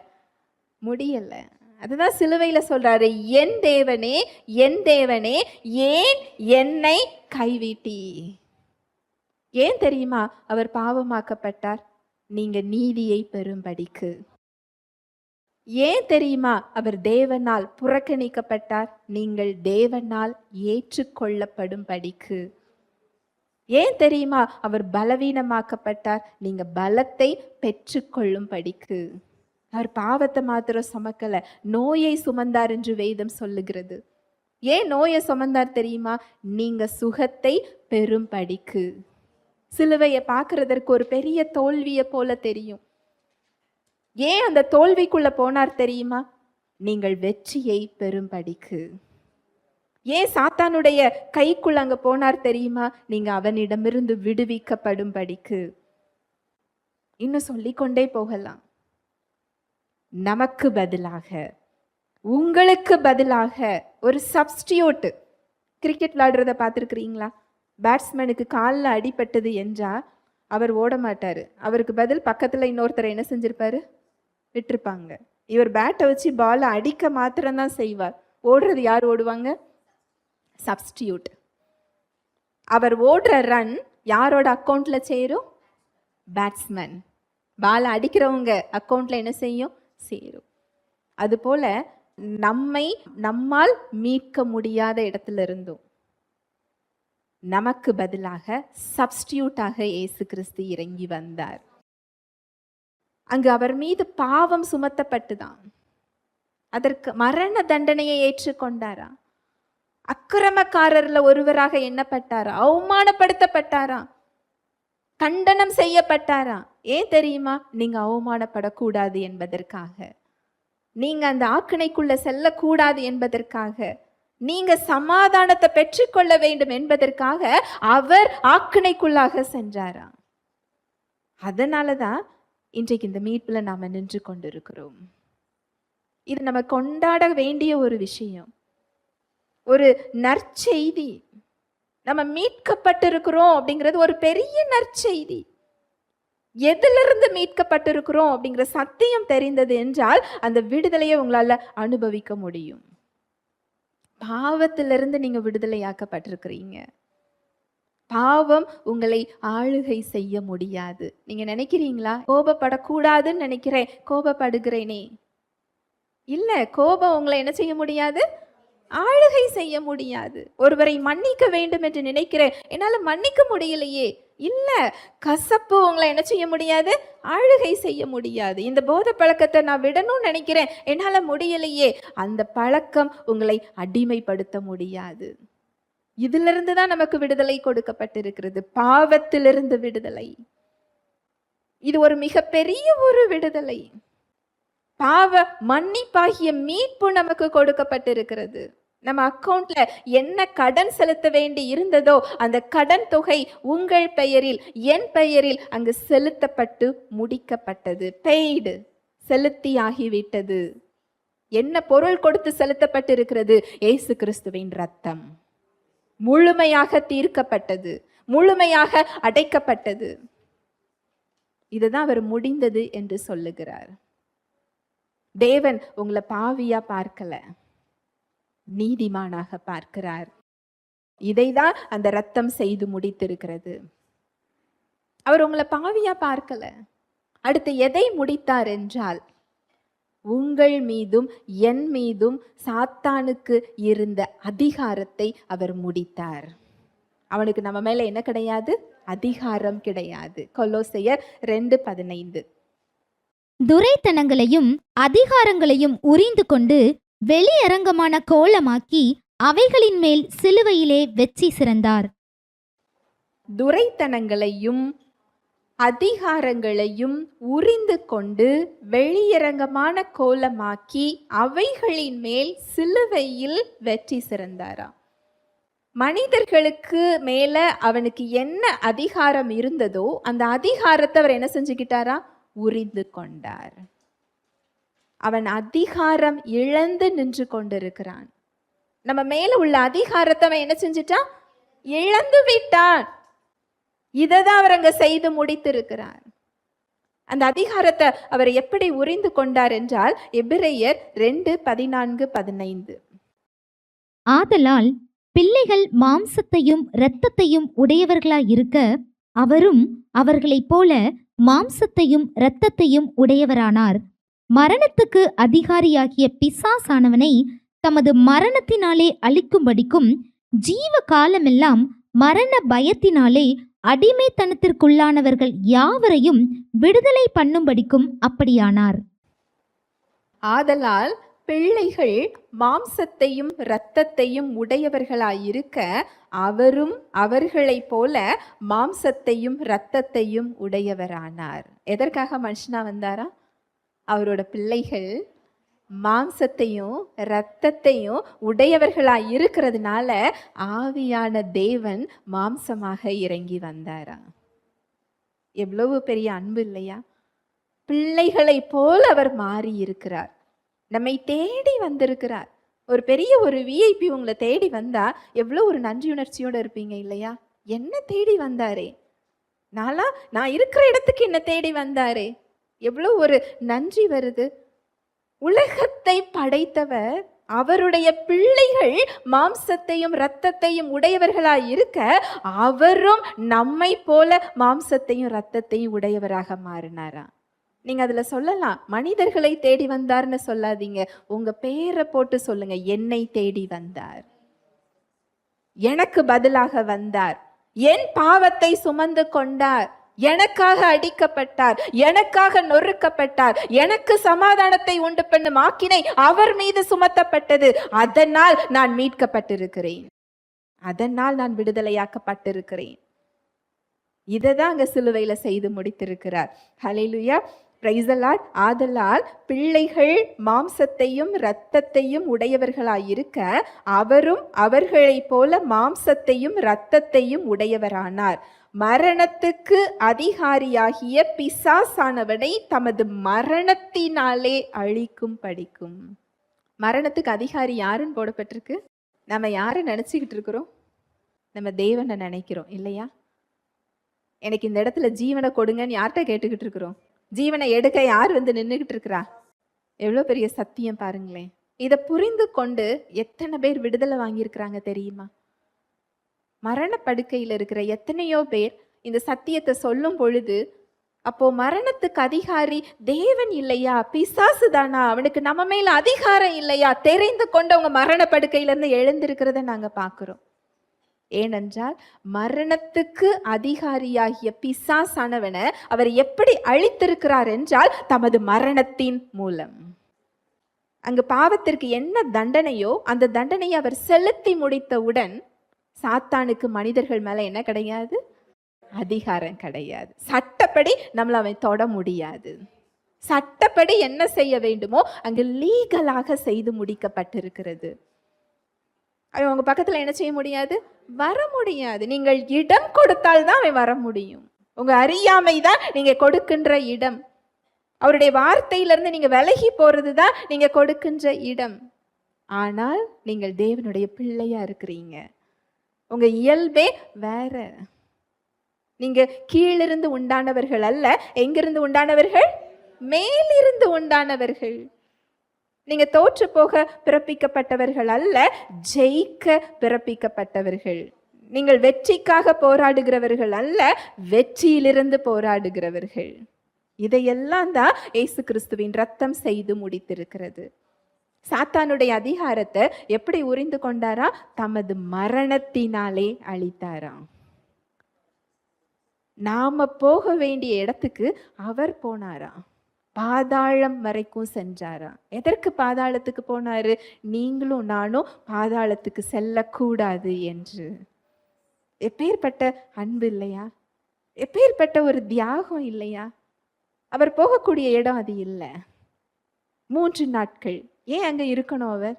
அதுதான் சிலுவையில சொல்றாரு, என் தேவனே என் தேவனே ஏன் என்னை கைவிட்டி. ஏன் தெரியுமா அவர் பாவமாக்கப்பட்டார்? நீங்க நீதியை பெறும்படிக்கு. ஏன் தெரியுமா அவர் தேவனால் புறக்கணிக்கப்பட்டார்? நீங்கள் தேவனால் ஏற்றுக்கொள்ளப்படும் படிக்கு. ஏன் தெரியுமா அவர் பலவீனமாக்கப்பட்டார்? நீங்க பலத்தை பெற்றுக்கொள்ளும் படிக்கு. அவர் பாவத்தை மாத்திரம் சுமக்கல, நோயை சுமந்தார் என்று வேதம் சொல்லுகிறது. ஏன் நோயை சுமந்தார் தெரியுமா? நீங்க சுகத்தை பெறும் படிக்கு. சிலுவையை பார்க்கறதற்கு ஒரு பெரிய தோல்வியை போல தெரியும். ஏன் அந்த தோல்விக்குள்ள போனார் தெரியுமா? நீங்கள் வெற்றியை பெறும் படிக்கு. ஏன் சாத்தானுடைய கைக்குள்ள அங்க போனார் தெரியுமா? நீங்க அவனிடமிருந்து விடுவிக்கப்படும் படிக்கு. இன்னும் சொல்லிக்கொண்டே போகலாம். நமக்கு பதிலாக, உங்களுக்கு பதிலாக ஒரு சப்ஸ்டியூட். கிரிக்கெட் விளையாடுறத பார்த்துருக்கிறீங்களா? பேட்ஸ்மேனுக்கு காலில் அடிபட்டது என்றா அவர் ஓட மாட்டாரு. அவருக்கு பதில் பக்கத்துல இன்னொருத்தர் என்ன செஞ்சிருப்பாரு? விட்டிருப்பாங்க. இவர் பேட்டை வச்சு பாலை அடிக்க மாத்திரம்தான் செய்வார். ஓடுறது யார் ஓடுவாங்க? சப்ஸ்டியூட். அவர் ஓடுற ரன் யாரோட அக்கௌண்ட்ல சேரும்? பேட்ஸ்மேன். பாலை அடிக்கிறவங்க அக்கௌண்ட்ல என்ன செய்யும்? சேரும். அதுபோல நம்மால் மீட்க முடியாத இடத்துல இருந்தோம் நமக்கு பதிலாக சப்ஸ்டியூட்டாக இயேசு கிறிஸ்து இறங்கி வந்தார். அங்கு அவர் மீது பாவம் சுமத்தப்பட்டுதான் அதற்கு மரண தண்டனையை ஏற்றுக்கொண்டாரா? அக்கிரமக்காரர்ல ஒருவராக எண்ணப்பட்டாரா? அவமானப்படுத்தப்பட்டாரா? கண்டனம் செய்யப்பட்டாரா? ஏன் தெரியுமா? நீங்க அவமானப்படக்கூடாது என்பதற்காக, நீங்க அந்த ஆக்கினைக்குள்ள செல்லக்கூடாது என்பதற்காக, நீங்க சமாதானத்தை பெற்றுக்கொள்ள வேண்டும் என்பதற்காக அவர் ஆக்கினைக்குள்ளாக சென்றாரா? அதனாலதான் இன்றைக்கு இந்த மீட்புல நாம நின்று கொண்டிருக்கிறோம். இது நம்ம கொண்டாட வேண்டிய ஒரு விஷயம், ஒரு நற்செய்தி. நம்ம மீட்கப்பட்டிருக்கிறோம் அப்படிங்கிறது ஒரு பெரிய நற்செய்தி. எதிலிருந்து மீட்கப்பட்டிருக்கிறோம் அப்படிங்கிற சத்தியம் தெரிந்தது என்றால் அந்த விடுதலையை உங்களால அனுபவிக்க முடியும். பாவத்திலிருந்து நீங்க விடுதலையாக்கப்பட்டிருக்கிறீங்க. பாவம் உங்களை ஆளுகை செய்ய முடியாது. நீங்க நினைக்கிறீங்களா, கோபப்படக்கூடாதுன்னு நினைக்கிறேன், கோபப்படுகிறேனே? இல்ல, கோபம் உங்களை என்ன செய்ய முடியாது? ஆளுகை செய்ய முடியாது. ஒருவரை மன்னிக்க வேண்டும் என்று நினைக்கிறேன், என்னால மன்னிக்க முடியலையே. இல்ல, கசப்பு உங்களை என்ன செய்ய முடியாது? ஆளுகை செய்ய முடியாது. இந்த போதை பழக்கத்தை நான் விடணும்னு நினைக்கிறேன், என்னால முடியலையே. அந்த பழக்கம் உங்களை அடிமைப்படுத்த முடியாது. இதிலிருந்து தான் நமக்கு விடுதலை கொடுக்கப்பட்டிருக்கிறது, பாவத்திலிருந்து விடுதலை. இது ஒரு மிகப்பெரிய ஒரு விடுதலை. பாவ மன்னிப்பாகிய மீட்பு நமக்கு கொடுக்கப்பட்டிருக்கிறது. நம்ம அக்கவுண்ட்ல என்ன கடன் செலுத்த வேண்டி இருந்ததோ அந்த கடன் தொகை உங்கள் பெயரில், என் பெயரில் அங்கு செலுத்தப்பட்டு முடிக்கப்பட்டது. பெய்டு, செலுத்தி ஆகிவிட்டது. என்ன பொருள் கொடுத்து செலுத்தப்பட்டிருக்கிறது? இயேசு கிறிஸ்துவின் ரத்தம். முழுமையாக தீர்க்கப்பட்டது, முழுமையாக அடைக்கப்பட்டது. இதுதான் அவர் முடிந்தது என்று சொல்லுகிறார். தேவன் உங்களை பாவியா பார்க்கல, நீதிமானாக பார்க்கிறார். இதைதான் அந்த ரத்தம் செய்து முடித்திருக்கிறது. அவர் உங்களை பாவியா பார்க்கல. அடுத்து எதை முடித்தார் என்றால், உங்கள் மீதும் என் மீதும் சாத்தானுக்கு இருந்த அதிகாரத்தை அவர் முடித்தார். அவனுக்கு நம்ம மேல என்ன கிடையாது? அதிகாரம் கிடையாது. கொலோசையர் 2:15. துரைத்தனங்களையும் அதிகாரங்களையும் உரிந்து கொண்டு வெளியரங்கமான கோலமாக்கி அவைகளின் மேல் சிலுவையிலே வெற்றி சிறந்தார். துரைத்தனங்களையும் அதிகாரங்களையும் உரிந்து கொண்டு வெளியரங்கமான கோலமாக்கி அவைகளின் மேல் சிலுவையில் வெற்றி சிறந்தாரா? மனிதர்களுக்கு மேல அவனுக்கு என்ன அதிகாரம் இருந்ததோ அந்த அதிகாரத்தை அவர் என்ன செஞ்சுக்கிட்டாரா? உரிந்து கொண்டார். அவன் அதிகாரம் இழந்து நின்று கொண்டிருக்கிறான். நம்ம மேல உள்ள அதிகாரத்தை அவன் என்ன செஞ்சிட்டான்? இழந்து விட்டான். இதைதான் அவர் அங்க செய்து முடித்திருக்கிறார். அந்த அதிகாரத்தை அவர் எப்படி உரிந்து கொண்டார் என்றால் எபிரெயர் 2:14-15. ஆதலால் பிள்ளைகள் மாம்சத்தையும் இரத்தத்தையும் உடையவர்களாயிருக்க அவரும் அவர்களைப் போல மாம்சத்தையும் இரத்தத்தையும் உடையவரானார். மரணத்துக்கு அதிகாரியாகிய பிசாசானவனை தமது மரணத்தினாலே அழிக்கும்படிக்கும் ஜீவ காலமெல்லாம் மரண பயத்தினாலே அடிமைத்தனத்திற்குள்ளானவர்கள் யாவரையும் விடுதலை பண்ணும்படிக்கும் அப்படியானார். ஆதலால் பிள்ளைகள் மாம்சத்தையும் இரத்தத்தையும் உடையவர்களாயிருக்க அவரும் அவர்களைப் போல மாம்சத்தையும் இரத்தத்தையும் உடையவரானார். எதற்காக மனுஷனா வந்தாரா? அவரோட பிள்ளைகள் மாம்சத்தையும் இரத்தத்தையும் உடையவர்களாய் இருக்கிறதுனால ஆவியான தேவன் மாம்சமாக இறங்கி வந்தாரா? எவ்வளவு பெரிய அன்பு இல்லையா? பிள்ளைகளை போல அவர் மாறி இருக்கிறார். நம்மை தேடி வந்திருக்கிறார். ஒரு பெரிய ஒரு விஐபி உங்களை தேடி வந்தா எவ்வளவு ஒரு நன்றியுணர்ச்சியோட இருப்பீங்க இல்லையா? என்ன தேடி வந்தாரே, நான் இருக்கிற இடத்துக்கு என்ன தேடி வந்தாரே, எவ்வளவு ஒரு நன்றி வருது. உலகத்தை படைத்தவர் அவருடைய பிள்ளைகள் மாம்சத்தையும் இரத்தத்தையும் உடையவர்களாய் இருக்க, அவரும் நம்மை போல மாம்சத்தையும் இரத்தத்தையும் உடையவராக மாறினாரா. நீங்க அதுல சொல்லலாம், மனிதர்களை தேடி வந்தார்னு சொல்லாதீங்க, உங்க பேரை போட்டு சொல்லுங்க. என்னை தேடி வந்தார், எனக்கு பதிலாக வந்தார், என் பாவத்தை சுமந்து கொண்டார், எனக்காக அடிக்கப்பட்டார், எனக்காக நொறுக்கப்பட்டார், எனக்கு சமாதானத்தை உண்டு பண்ணும் ஆக்கினை அவர் மீது சுமத்தப்பட்டது. அதனால் நான் மீட்கப்பட்டிருக்கிறேன், அதனால் நான் விடுதலையாக்கப்பட்டிருக்கிறேன். இததான் அங்க சிலுவையில செய்து முடித்திருக்கிறார். ஹல்லேலூயா, பிரைஸ் தி லார்ட். ஆதலால் பிள்ளைகள் மாம்சத்தையும் இரத்தத்தையும் உடையவர்களாயிருக்க, அவரும் அவர்களைப் போல மாம்சத்தையும் இரத்தத்தையும் உடையவரானார். மரணத்துக்கு அதிகாரியாகிய பிசாசானவனை தமது மரணத்தினாலே அழிக்கும் படிக்கும். மரணத்துக்கு அதிகாரி யாருன்னு போடப்பட்டிருக்கு? நம்ம யாரை நினைச்சுக்கிட்டு இருக்கிறோம்? நம்ம தேவனை நினைக்கிறோம் இல்லையா? எனக்கு இந்த இடத்துல ஜீவனை கொடுங்கன்னு யார்கிட்ட கேட்டுக்கிட்டு இருக்கிறோம்? ஜீவனை எடுக்க யார் வந்து நின்றுகிட்டு இருக்கிறா? எவ்வளோ பெரிய சத்தியம் பாருங்களேன். இதை புரிந்து கொண்டு எத்தனை பேர் விடுதலை வாங்கியிருக்கிறாங்க தெரியுமா? மரண படுக்கையில் இருக்கிற எத்தனையோ பேர் இந்த சத்தியத்தை சொல்லும் பொழுது, அப்போ மரணத்துக்கு அதிகாரி தேவன் இல்லையா, பிசாசு தானா, அவனுக்கு நம்ம மேல அதிகாரம் இல்லையா, தெரிந்து கொண்டு அவங்க மரண படுக்கையிலிருந்து எழுந்திருக்கிறத நாங்க பார்க்கிறோம். ஏனென்றால் மரணத்துக்கு அதிகாரியாகிய பிசாசானவனை அவர் எப்படி அழித்திருக்கிறார் என்றால் தமது மரணத்தின் மூலம். அங்கு பாவத்திற்கு என்ன தண்டனையோ அந்த தண்டனையை அவர் செலுத்தி முடித்தவுடன் சாத்தானுக்கு மனிதர்கள் மேல என்ன கிடையாது? அதிகாரம் கிடையாது. சட்டப்படி நம்மள அவன் தொட முடியாது. சட்டப்படி என்ன செய்ய வேண்டுமோ அங்கு லீகலாக செய்து முடிக்கப்பட்டிருக்கிறது. அவங்க பக்கத்துல என்ன செய்ய முடியாது? வர முடியாது. நீங்கள் இடம் கொடுத்தால் தான் அவன் வர முடியும். உங்க அறியாமை தான் நீங்க கொடுக்கின்ற இடம். அவருடைய வார்த்தையிலிருந்து நீங்க விலகி போறது தான் நீங்க கொடுக்கின்ற இடம். ஆனால் நீங்கள் தேவனுடைய பிள்ளையா இருக்கிறீங்க. உங்க இயல்பே வேற. நீங்க கீழிருந்து உண்டானவர்கள் அல்ல. எங்கிருந்து உண்டானவர்கள்? மேலிருந்து உண்டானவர்கள். நீங்க தோற்று போக பிறப்பிக்கப்பட்டவர்கள் அல்ல, ஜெயிக்க பிறப்பிக்கப்பட்டவர்கள். நீங்கள் வெற்றிக்காக போராடுகிறவர்கள் அல்ல, வெற்றியிலிருந்து போராடுகிறவர்கள். இதையெல்லாம் தான் இயேசு கிறிஸ்துவின் ரத்தம் செய்து முடித்திருக்கிறது. சாத்தானுடைய அதிகாரத்தை எப்படி உரிந்து கொண்டாரா? தமது மரணத்தினாலே அழித்தாராம். நாம போக வேண்டிய இடத்துக்கு அவர் போனாராம். பாதாளம் வரைக்கும் சென்றாராம். எதற்கு பாதாளத்துக்கு போனாரு? நீங்களும் நானும் பாதாளத்துக்கு செல்லக்கூடாது என்று. எப்பேற்பட்ட அன்பு இல்லையா? எப்பேற்பட்ட ஒரு தியாகம் இல்லையா? அவர் போகக்கூடிய இடம் அது இல்லை. 3 நாட்கள் ஏன் அங்க இருக்கணும் அவர்?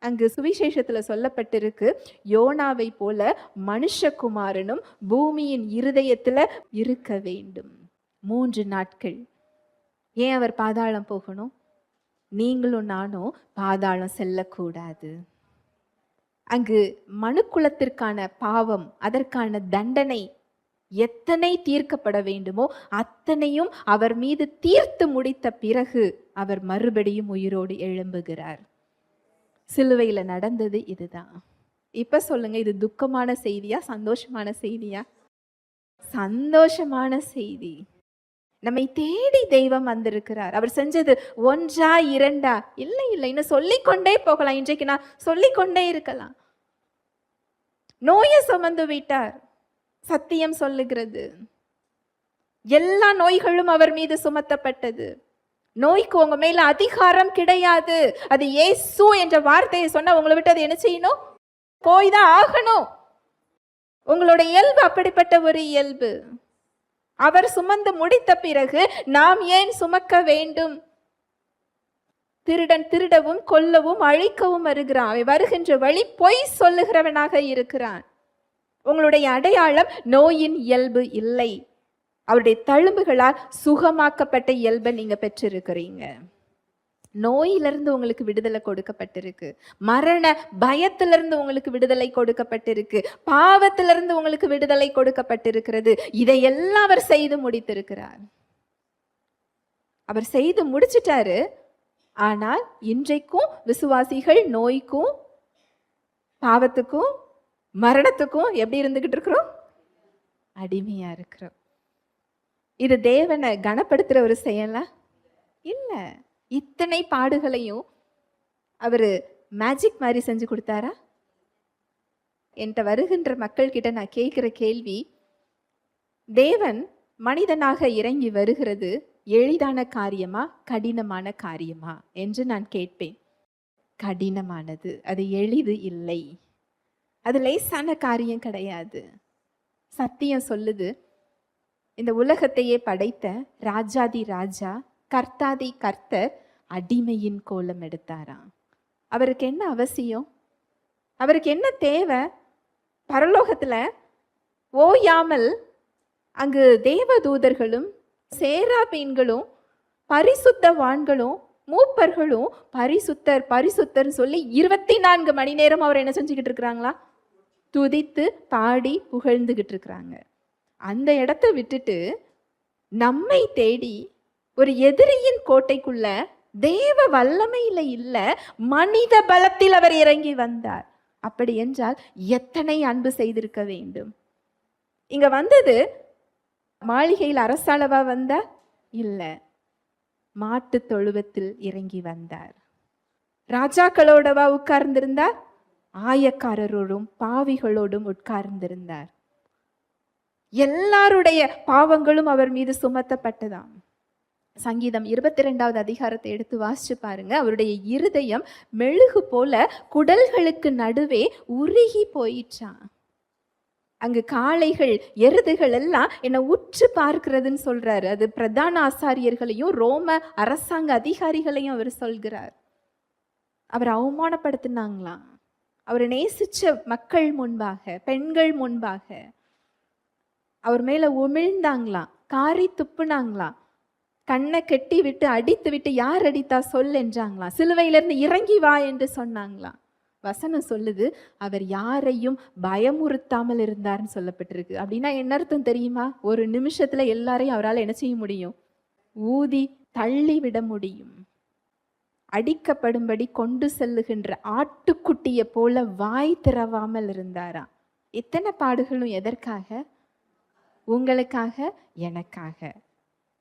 அங்கு சுவிசேஷத்துல சொல்லப்பட்டிருக்கு, யோனாவை போல மனுஷகுமாரனும் பூமியின் இருதயத்துல இருக்க வேண்டும். 3 நாட்கள். ஏன் அவர் பாதாளம் போகணும்? நீங்களும் நானும் பாதாளம் செல்லக்கூடாது. அங்கு மனுக்குலத்திற்கான பாவம், அதற்கான தண்டனை எத்தனை தீர்க்கப்பட வேண்டுமோ அத்தனையும் அவர் மீது தீர்த்து முடித்த பிறகு அவர் மறுபடியும் உயிரோடு எழும்புகிறார். சிலுவையில நடந்தது இதுதான். இப்ப சொல்லுங்க, இது துக்கமான செய்தியா சந்தோஷமான செய்தியா? சந்தோஷமான செய்தி. நம்மை தேடி தெய்வம் வந்திருக்கிறார். அவர் செஞ்சது 1 2 இல்லை, இன்னும் சொல்லிக்கொண்டே போகலாம். இன்றைக்கு நான் சொல்லிக்கொண்டே இருக்கலாம். நோயை சுமந்து விட்டார். சத்தியம் சொல்லுகிறது எல்லா நோய்களும் அவர் மீது சுமத்தப்பட்டது. நோய்க்கு உங்க மேல அதிகாரம் கிடையாது. அது இயேசு என்ற வார்த்தையை சொன்னா உங்களை விட்டு அது என்ன செய்யணும்? போய்தான் ஆகணும். உங்களோட இயல்பு அப்படிப்பட்ட ஒரு இயல்பு. அவர் சுமந்து முடித்த பிறகு நாம் ஏன் சுமக்க வேண்டும்? திருடன் திருடவும் கொல்லவும் அழிக்கவும் வருகிறான். அவன் வருகின்ற வழி பொய் சொல்லுகிறவனாக இருக்கிறான். உங்களுடைய அடையாளம் நோயின் இயல்பு இல்லை. அவருடைய தழும்புகளால் சுகமாக்கப்பட்ட இயல்பை நீங்க பெற்றிருக்கிறீங்க. நோயிலிருந்து உங்களுக்கு விடுதலை கொடுக்கப்பட்டிருக்கு. மரண பயத்திலிருந்து உங்களுக்கு விடுதலை கொடுக்கப்பட்டிருக்கு. பாவத்திலிருந்து உங்களுக்கு விடுதலை கொடுக்கப்பட்டிருக்கிறது. இதையெல்லாம் அவர் செய்து முடித்திருக்கிறார். அவர் செய்து முடிச்சிட்டாரு. ஆனால் இன்றைக்கும் விசுவாசிகள் நோய்க்கும் பாவத்துக்கும் மரணத்துக்கும் எப்படி இருந்துகிட்டு இருக்கிறோம்? அடிமையா இருக்கிறோம். இது தேவனை கனப்படுத்துற ஒரு செயலா இல்ல. இத்தனை பாடுகளையும் அவரு மேஜிக் மாதிரி செஞ்சு கொடுத்தாரா? என்கிட்ட வருகின்ற மக்கள் கிட்ட நான் கேட்கிற கேள்வி, தேவன் மனிதனாக இறங்கி வருகிறது எளிதான காரியமா கடினமான காரியமா என்று நான் கேட்பேன். கடினமானது, அது எளிது இல்லை. அது லேசான காரியம் கிடையாது. சத்தியம் சொல்லுது, இந்த உலகத்தையே படைத்த ராஜாதி ராஜா கர்த்தாதி கர்த்தர் அடிமையின் கோலம் எடுத்தாராம். அவருக்கு என்ன அவசியம்? அவருக்கு என்ன தேவை? பரலோகத்துல ஓயாமல் அங்கு தேவதூதர்களும் சேராபீன்களும் பரிசுத்தவான்களும் மூப்பர்களும் பரிசுத்தர் பரிசுத்தர் சொல்லி 24 மணி நேரம் அவர் என்ன செஞ்சுக்கிட்டு இருக்கிறாங்களா? துதித்து பாடி புகழ்ந்துகிட்டு இருக்கிறாங்க. அந்த இடத்த விட்டுட்டு நம்மை தேடி ஒரு எதிரியின் கோட்டைக்குள்ள தேவ வல்லமையில இல்ல, மனித பலத்தில் அவர் இறங்கி வந்தார். அப்படி என்றால் எத்தனை அன்பு செய்திருக்க வேண்டும்? இங்க வந்தது மாளிகையில் அரசாளவா வந்தா இல்ல, மாட்டு தொழுவத்தில் இறங்கி வந்தார். ராஜாக்களோடவா உட்கார்ந்திருந்தார்? ஆயக்காரரோடும் பாவிகளோடும் உட்கார்ந்திருந்தார். எல்லாருடைய பாவங்களும் அவர் மீது சுமத்தப்பட்டதாம். சங்கீதம் 22வது அதிகாரத்தை எடுத்து வாசிச்சு பாருங்க. அவருடைய இருதயம் மெழுகு போல குடல்களுக்கு நடுவே உருகி போயிற்றான். அங்கு காளைகள் எருதுகள் எல்லாம் என்னை உற்று பார்க்கிறதுன்னு சொல்றாரு. அது பிரதான ஆசாரியர்களையும் ரோம அரசாங்க அதிகாரிகளையும் அவர் சொல்கிறார். அவர் அவமானப்படுத்தினாங்களாம். அவர் நேசிச்ச மக்கள் முன்பாக, பெண்கள் முன்பாக அவர் மேல உமிழ்ந்தாங்களாம், காரி துப்புனாங்களாம், கண்ணை கெட்டி விட்டு அடித்து விட்டு யார் அடித்தா சொல் என்றாங்களாம், சிலுவையிலிருந்து இறங்கி வா என்று சொன்னாங்களாம். வசனம் சொல்லுது, அவர் யாரையும் பயமுறுத்தாமல் இருந்தார்னு சொல்லப்பட்டிருக்கு. அப்படின்னா என்ன அர்த்தம் தெரியுமா? ஒரு நிமிஷத்துல எல்லாரையும் அவரால் என்ன செய்ய முடியும்? ஊதி தள்ளி விட முடியும். அடிக்கப்படும்படி கொண்டு செல்லுகின்ற ஆட்டுக்குட்டியை போல வாய் திறவாமல் இருந்தாரா. இத்தனை பாடுகளும் எதற்காக? உங்களுக்காக, எனக்காக.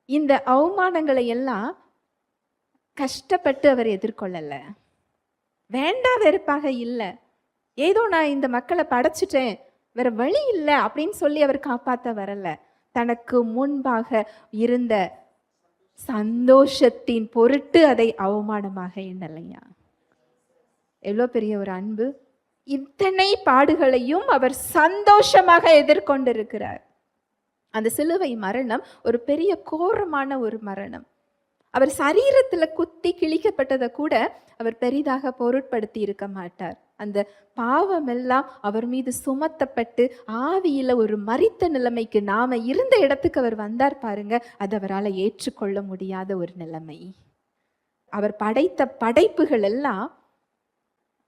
இந்த அவமானங்களை எல்லாம் கஷ்டப்பட்டு அவர் எதிர்கொள்ளல. வேண்டா வெறுப்பாக இல்லை, ஏதோ நான் இந்த மக்களை படைச்சிட்டேன் வேற வழி இல்லை அப்படின்னு சொல்லி அவர் காப்பாற்ற வரல. தனக்கு முன்பாக இருந்த சந்தோஷத்தின் பொருட்டு அதை அவமானமாக எண்ணலையா? எவ்வளோ பெரிய ஒரு அன்பு! இத்தனை பாடுகளையும் அவர் சந்தோஷமாக எதிர்கொண்டிருக்கிறார். அந்த சிலுவை மரணம் ஒரு பெரிய கோரமான ஒரு மரணம். அவர் சரீரத்துல குத்தி கிழிக்கப்பட்டதை கூட அவர் பெரிதாக பொருட்படுத்தி இருக்க மாட்டார். அந்த பாவம் எல்லாம் அவர் மீது சுமத்தப்பட்டு ஆவியில ஒரு மரித்த நிலைமைக்கு நாம இருந்த இடத்துக்கு அவர் வந்தார் பாருங்க. அது அவரால் ஏற்றுக்கொள்ள முடியாத ஒரு நிலைமை. அவர் படைத்த படைப்புகள் எல்லாம்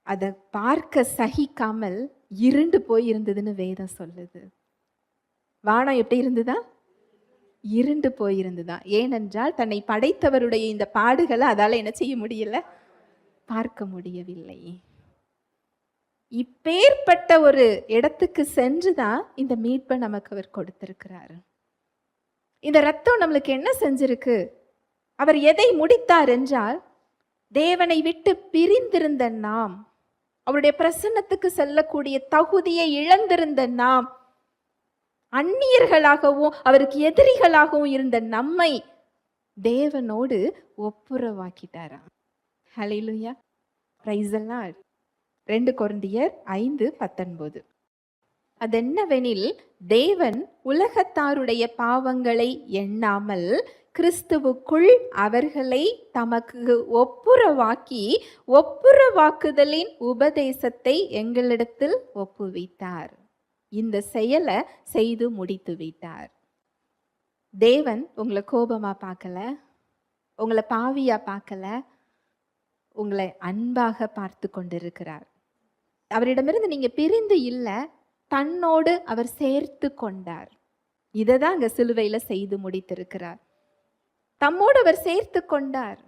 அதை பார்க்க சகிக்காமல் இருண்டு போய் இருந்ததுன்னு வேதம் சொல்லுது. வானம் எப்படி இருந்ததா? இருண்டு போயிருந்ததா. ஏனென்றால் தன்னை படைத்தவருடைய இந்த பாடுகளை அதால என்ன செய்ய முடியல? பார்க்க முடியவில்லை. இப்பேற்பட்ட ஒரு இடத்துக்கு சென்றுதான் இந்த மீட்பை நமக்கு அவர் கொடுத்திருக்கிறார். இந்த ரத்தம் நம்மளுக்கு என்ன செஞ்சிருக்கு? அவர் எதை முடித்தார் என்றால், தேவனை விட்டு பிரிந்திருந்த நாம், அவருடைய பிரசன்னத்துக்கு செல்லக்கூடிய தகுதியை இழந்திருந்த நாம், அந்நியர்களாகவும் அவருக்கு எதிரிகளாகவும் இருந்த நம்மை தேவனோடு ஒப்புரவாக்கிட்டாராம். ஹல்லேலூயா, பிரைஸ் தி லார்ட். 2 கொரிந்தியர் 5:19. அதென்னவெனில், தேவன் உலகத்தாருடைய பாவங்களை எண்ணாமல் கிறிஸ்துவுக்குள் அவர்களை தமக்கு ஒப்புரவாக்கி ஒப்புரவாக்குதலின் உபதேசத்தை எங்களிடத்தில் ஒப்புவித்தார். இந்த செயலை செய்து முடித்து விட்டார். தேவன் உங்களை கோபமா பார்க்கல, உங்களை பாவியா பார்க்கல, உங்களை அன்பாக பார்த்து கொண்டிருக்கிறார். அவரிடமிருந்து நீங்க பிரிந்து இல்ல, தன்னோடு அவர் சேர்த்து கொண்டார். இதை தான் அங்க சிலுவையில செய்து முடித்திருக்கிறார். தம்மோடு அவர் சேர்த்து கொண்டார்.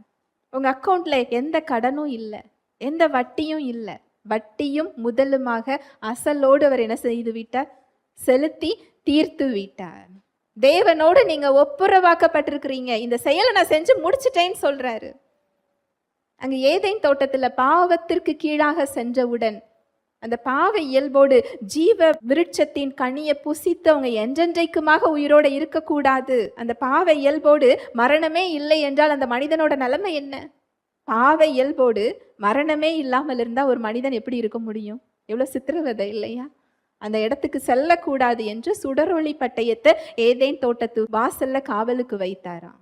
உங்க அக்கௌண்ட்ல எந்த கடனும் இல்லை, எந்த வட்டியும் இல்லை. வட்டியும் முதலுமாக அசலோடு அவர் என்ன செய்து விட்டார்? செலுத்தி தீர்த்து விட்டார். தேவனோடு நீங்க ஒப்புரவாக்கப்பட்டிருக்கிறீங்க. இந்த செயலை நான் செஞ்சு முடிச்சிட்டேன்னு சொல்றாரு. அங்க ஏதேன் தோட்டத்துல பாவத்திற்கு கீழாக சென்றவுடன் அந்த பாவ இயல்போடு ஜீவ விருட்சத்தின் கனியை புசித்து அவங்க என்றென்றைக்குமாக உயிரோட இருக்கக்கூடாது. அந்த பாவ இயல்போடு மரணமே இல்லை என்றால் அந்த மனிதனோட நிலைமை என்ன? பாவ இயல்போடு மரணமே இல்லாமல் இருந்தா ஒரு மனிதன் எப்படி இருக்க முடியும்? எவ்வளவு சித்திரவதை இல்லையா? அந்த இடத்துக்கு செல்லக்கூடாது என்று சுடரொளி பட்டயத்தை ஏதேன் தோட்டத்து வாசல்ல காவலுக்கு வைத்தாராம்.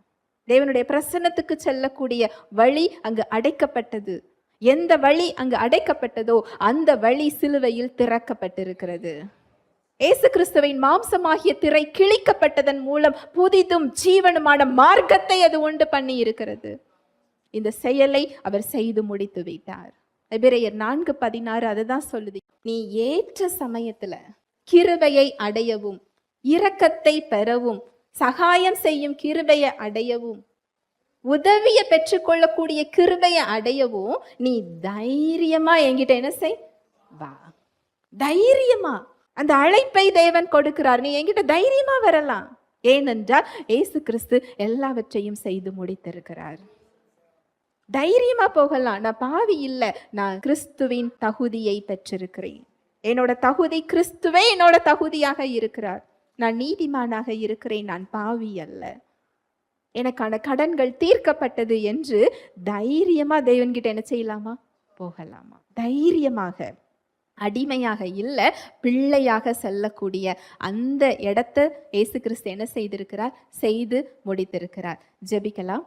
தேவனுடைய பிரசன்னத்துக்கு செல்லக்கூடிய வழி அங்கு அடைக்கப்பட்டது. எந்த வழி அங்கு அடைக்கப்பட்டதோ அந்த வழி சிலுவையில் திறக்கப்பட்டிருக்கிறது. இயேசு கிறிஸ்துவின் மாம்சமாகிய திரை கிழிக்கப்பட்டதன் மூலம் புதிதும் ஜீவனுமான மார்க்கத்தை அது உண்டு பண்ணி இருக்கிறது. இந்த செயலை அவர் செய்து முடித்து விட்டார். எபிரேயர் 4:16 அதுதான் சொல்லுது. நீ ஏற்ற சமயத்துல கிருபையை அடையவும் இரக்கத்தை பெறவும் சகாயம் செய்யும் கிருபையை அடையவும் உதவியை பெற்றுக்கொள்ளக்கூடிய கிருபையை அடையவும் நீ தைரியமா என்கிட்ட என்ன செய்? வா. தைரியமா அந்த அழைப்பை தேவன் கொடுக்கிறார். நீ என்கிட்ட தைரியமா வரலாம். ஏனென்றால் இயேசு கிறிஸ்து எல்லாவற்றையும் செய்து முடித்திருக்கிறார். தைரியமா போகலாம். நான் பாவி இல்லை, நான் கிறிஸ்துவின் தகுதியை பெற்றிருக்கிறேன். என்னோட தகுதி கிறிஸ்துவே என்னோட தகுதியாக இருக்கிறார். நான் நீதிமானாக இருக்கிறேன், நான் பாவி அல்ல. எனக்கான கடன்கள் தீர்க்கப்பட்டது என்று தைரியமா தேவன்கிட்ட என்ன செய்யலாமா? போகலாமா? தைரியமாக, அடிமையாக இல்லை, பிள்ளையாக செல்லக்கூடிய அந்த இடத்தை இயேசு கிறிஸ்து என்ன செய்திருக்கிறார்? செய்து முடித்திருக்கிறார். ஜெபிக்கலாம்.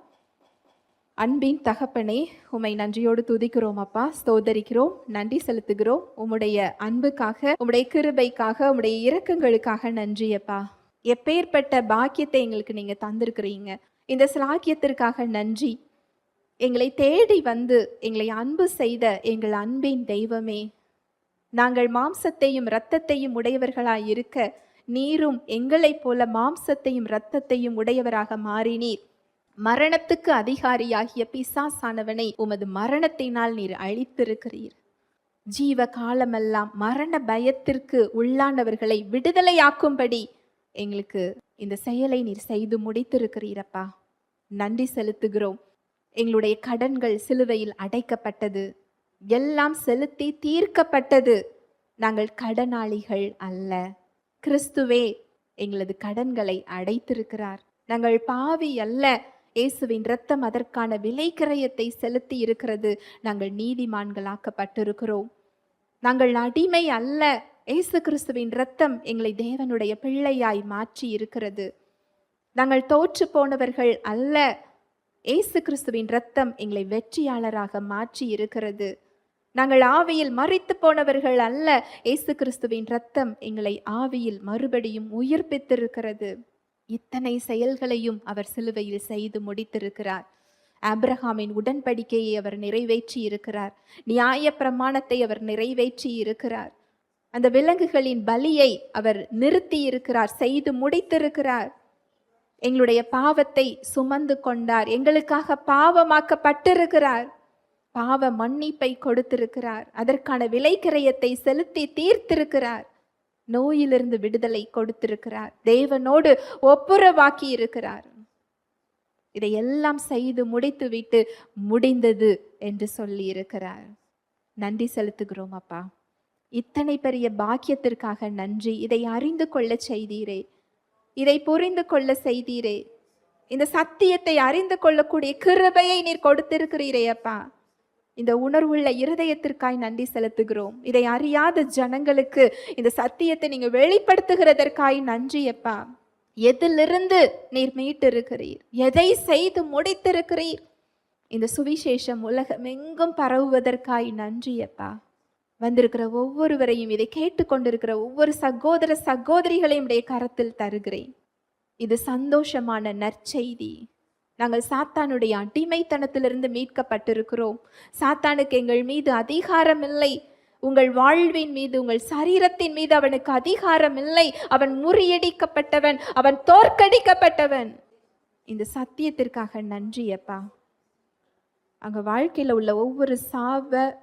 அன்பின் தகப்பனே, உம்மை நன்றியோடு துதிக்கிறோம் அப்பா, ஸ்தோத்தரிக்கிறோம், நன்றி செலுத்துகிறோம். உம்முடைய அன்புக்காக, உம்முடைய கிருபைக்காக, உம்முடைய இரக்கங்களுக்காக நன்றி அப்பா. எப்பேற்பட்ட பாக்கியத்தை எங்களுக்கு நீங்க தந்திருக்கிறீங்க. இந்த சாக்கியத்திற்காக நன்றி. எங்களை தேடி வந்து எங்களை அன்பு செய்த எங்கள் அன்பின் தெய்வமே, நாங்கள் மாம்சத்தையும் இரத்தத்தையும் உடையவர்களாய் இருக்க நீரும் எங்களைப் போல மாம்சத்தையும் இரத்தத்தையும் உடையவராக மாறினீர். மரணத்துக்கு அதிகாரியாகிய பிசாசானவனை உமது மரணத்தினால் நீர் அழித்திருக்கிறீர். ஜீவ காலமெல்லாம் மரண பயத்திற்கு உள்ளானவர்களை விடுதலையாக்கும்படி எங்களுக்கு இந்த செயலை நீர் செய்து முடித்திருக்கிறீரப்பா. நன்றி செலுத்துகிறோம். எங்களுடைய கடன்கள் சிலுவையில் அடைக்கப்பட்டது, எல்லாம் செலுத்தி தீர்க்கப்பட்டது. நாங்கள் கடனாளிகள் அல்ல. கிறிஸ்துவே எங்களது கடன்களை அடைத்திருக்கிறார். நாங்கள் பாவி அல்ல. இயேசுவின் இரத்தம் அதற்கான விலை கிரயத்தை செலுத்தி இருக்கிறது. நாங்கள் நீதிமான்களாக்கப்பட்டிருக்கிறோம். நாங்கள் அடிமை அல்ல. இயேசு கிறிஸ்துவின் இரத்தம் எங்களை தேவனுடைய பிள்ளையாய் மாற்றி இருக்கிறது. நாங்கள் தோற்று போனவர்கள் அல்ல. இயேசு கிறிஸ்துவின் இரத்தம் எங்களை வெற்றியாளராக மாற்றி இருக்கிறது. நாங்கள் ஆவியில் மரித்து போனவர்கள் அல்ல. இயேசு கிறிஸ்துவின் இரத்தம் எங்களை ஆவியில் மறுபடியும் உயிர்ப்பித்திருக்கிறது. இத்தனை செயல்களையும் அவர் சிலுவையில் செய்து முடித்திருக்கிறார். ஆபிரகாமின் உடன்படிக்கையை அவர் நிறைவேற்றி இருக்கிறார். நியாய பிரமாணத்தை அவர் நிறைவேற்றி இருக்கிறார். அந்த விலங்குகளின் பலியை அவர் நிறுத்தி இருக்கிறார், செய்து முடித்திருக்கிறார். எங்களுடைய பாவத்தை சுமந்து கொண்டார். எங்களுக்காக பாவமாக்கப்பட்டிருக்கிறார். பாவ மன்னிப்பை கொடுத்திருக்கிறார். அதற்கான விலை கிரயத்தை செலுத்தி தீர்த்திருக்கிறார். நோயிலிருந்து விடுதலை கொடுத்திருக்கிறார். தேவனோடு ஒப்புரவாக்கி இருக்கிறார். இதையெல்லாம் செய்து முடித்துவிட்டு முடிந்தது என்று சொல்லி இருக்கிறார். நன்றி செலுத்துகிறோம் அப்பா. இத்தனை பெரிய பாக்கியத்திற்காக நன்றி. இதை அறிந்து கொள்ள செய்தீரே, இதை புரிந்து கொள்ள செய்தீரே, இந்த சத்தியத்தை அறிந்து கொள்ளக்கூடிய கிருபையை நீர் கொடுத்திருக்கிறீரே அப்பா. இந்த உணர்வுள்ள இருதயத்திற்காய் நன்றி செலுத்துகிறோம். இதை அறியாத ஜனங்களுக்கு இந்த சத்தியத்தை நீங்க வெளிப்படுத்துகிறதற்காய் நன்றி அப்பா. எதிலிருந்து நீர் மீட்டிருக்கிறீர், எதை செய்து முடித்திருக்கிறீர். இந்த சுவிசேஷம் உலகம் எங்கும் பரவுவதற்காய் நன்றி அப்பா. வந்திருக்கிற ஒவ்வொருவரையும், இதை கேட்டுக்கொண்டிருக்கிற ஒவ்வொரு சகோதர சகோதரிகளையும் உடைய கரத்தில் தருகிறேன். இது சந்தோஷமான நற்செய்தி. நாங்கள் சாத்தானுடைய அடிமைத்தனத்திலிருந்து மீட்கப்பட்டிருக்கிறோம். சாத்தானுக்கு எங்கள் மீது அதிகாரம் இல்லை. உங்கள் வாழ்வின் மீது, உங்கள் சரீரத்தின் மீது அவனுக்கு அதிகாரம் இல்லை. அவன் முறியடிக்கப்பட்டவன், அவன் தோற்கடிக்கப்பட்டவன். இந்த சத்தியத்திற்காக நன்றி அப்பா. அங்க வாழ்க்கையில உள்ள ஒவ்வொரு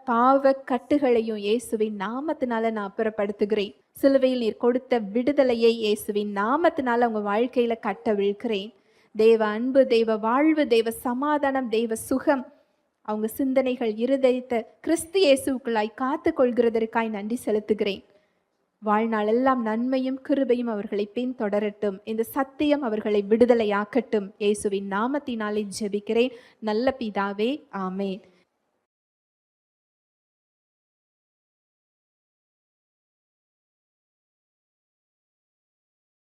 பாவ கட்டுகளையும் இயேசுவின் நாமத்தினால நான் அப்புறப்படுத்துகிறேன். சிலுவையில் நீர் கொடுத்த விடுதலையை இயேசுவின் நாமத்தினால அவங்க வாழ்க்கையில கட்டவிழ்கிறேன். தேவ அன்பு, தெய்வ வாழ்வு, தெய்வ சமாதானம், தெய்வ சுகம் அவங்க சிந்தனைகள், இருதயத்தை கிறிஸ்து இயேசுவுக்குள்ளாய் காத்து கொள்கிறதற்காய் நன்றி செலுத்துகிறேன். வாழ்நாளெல்லாம் நன்மையும் கிருபையும் அவர்களை பின்தொடரட்டும். இந்த சத்தியம் அவர்களை விடுதலையாக்கட்டும். இயேசுவின் நாமத்தினாலே ஜெபிக்கிறேன் நல்ல பிதாவே, ஆமென்.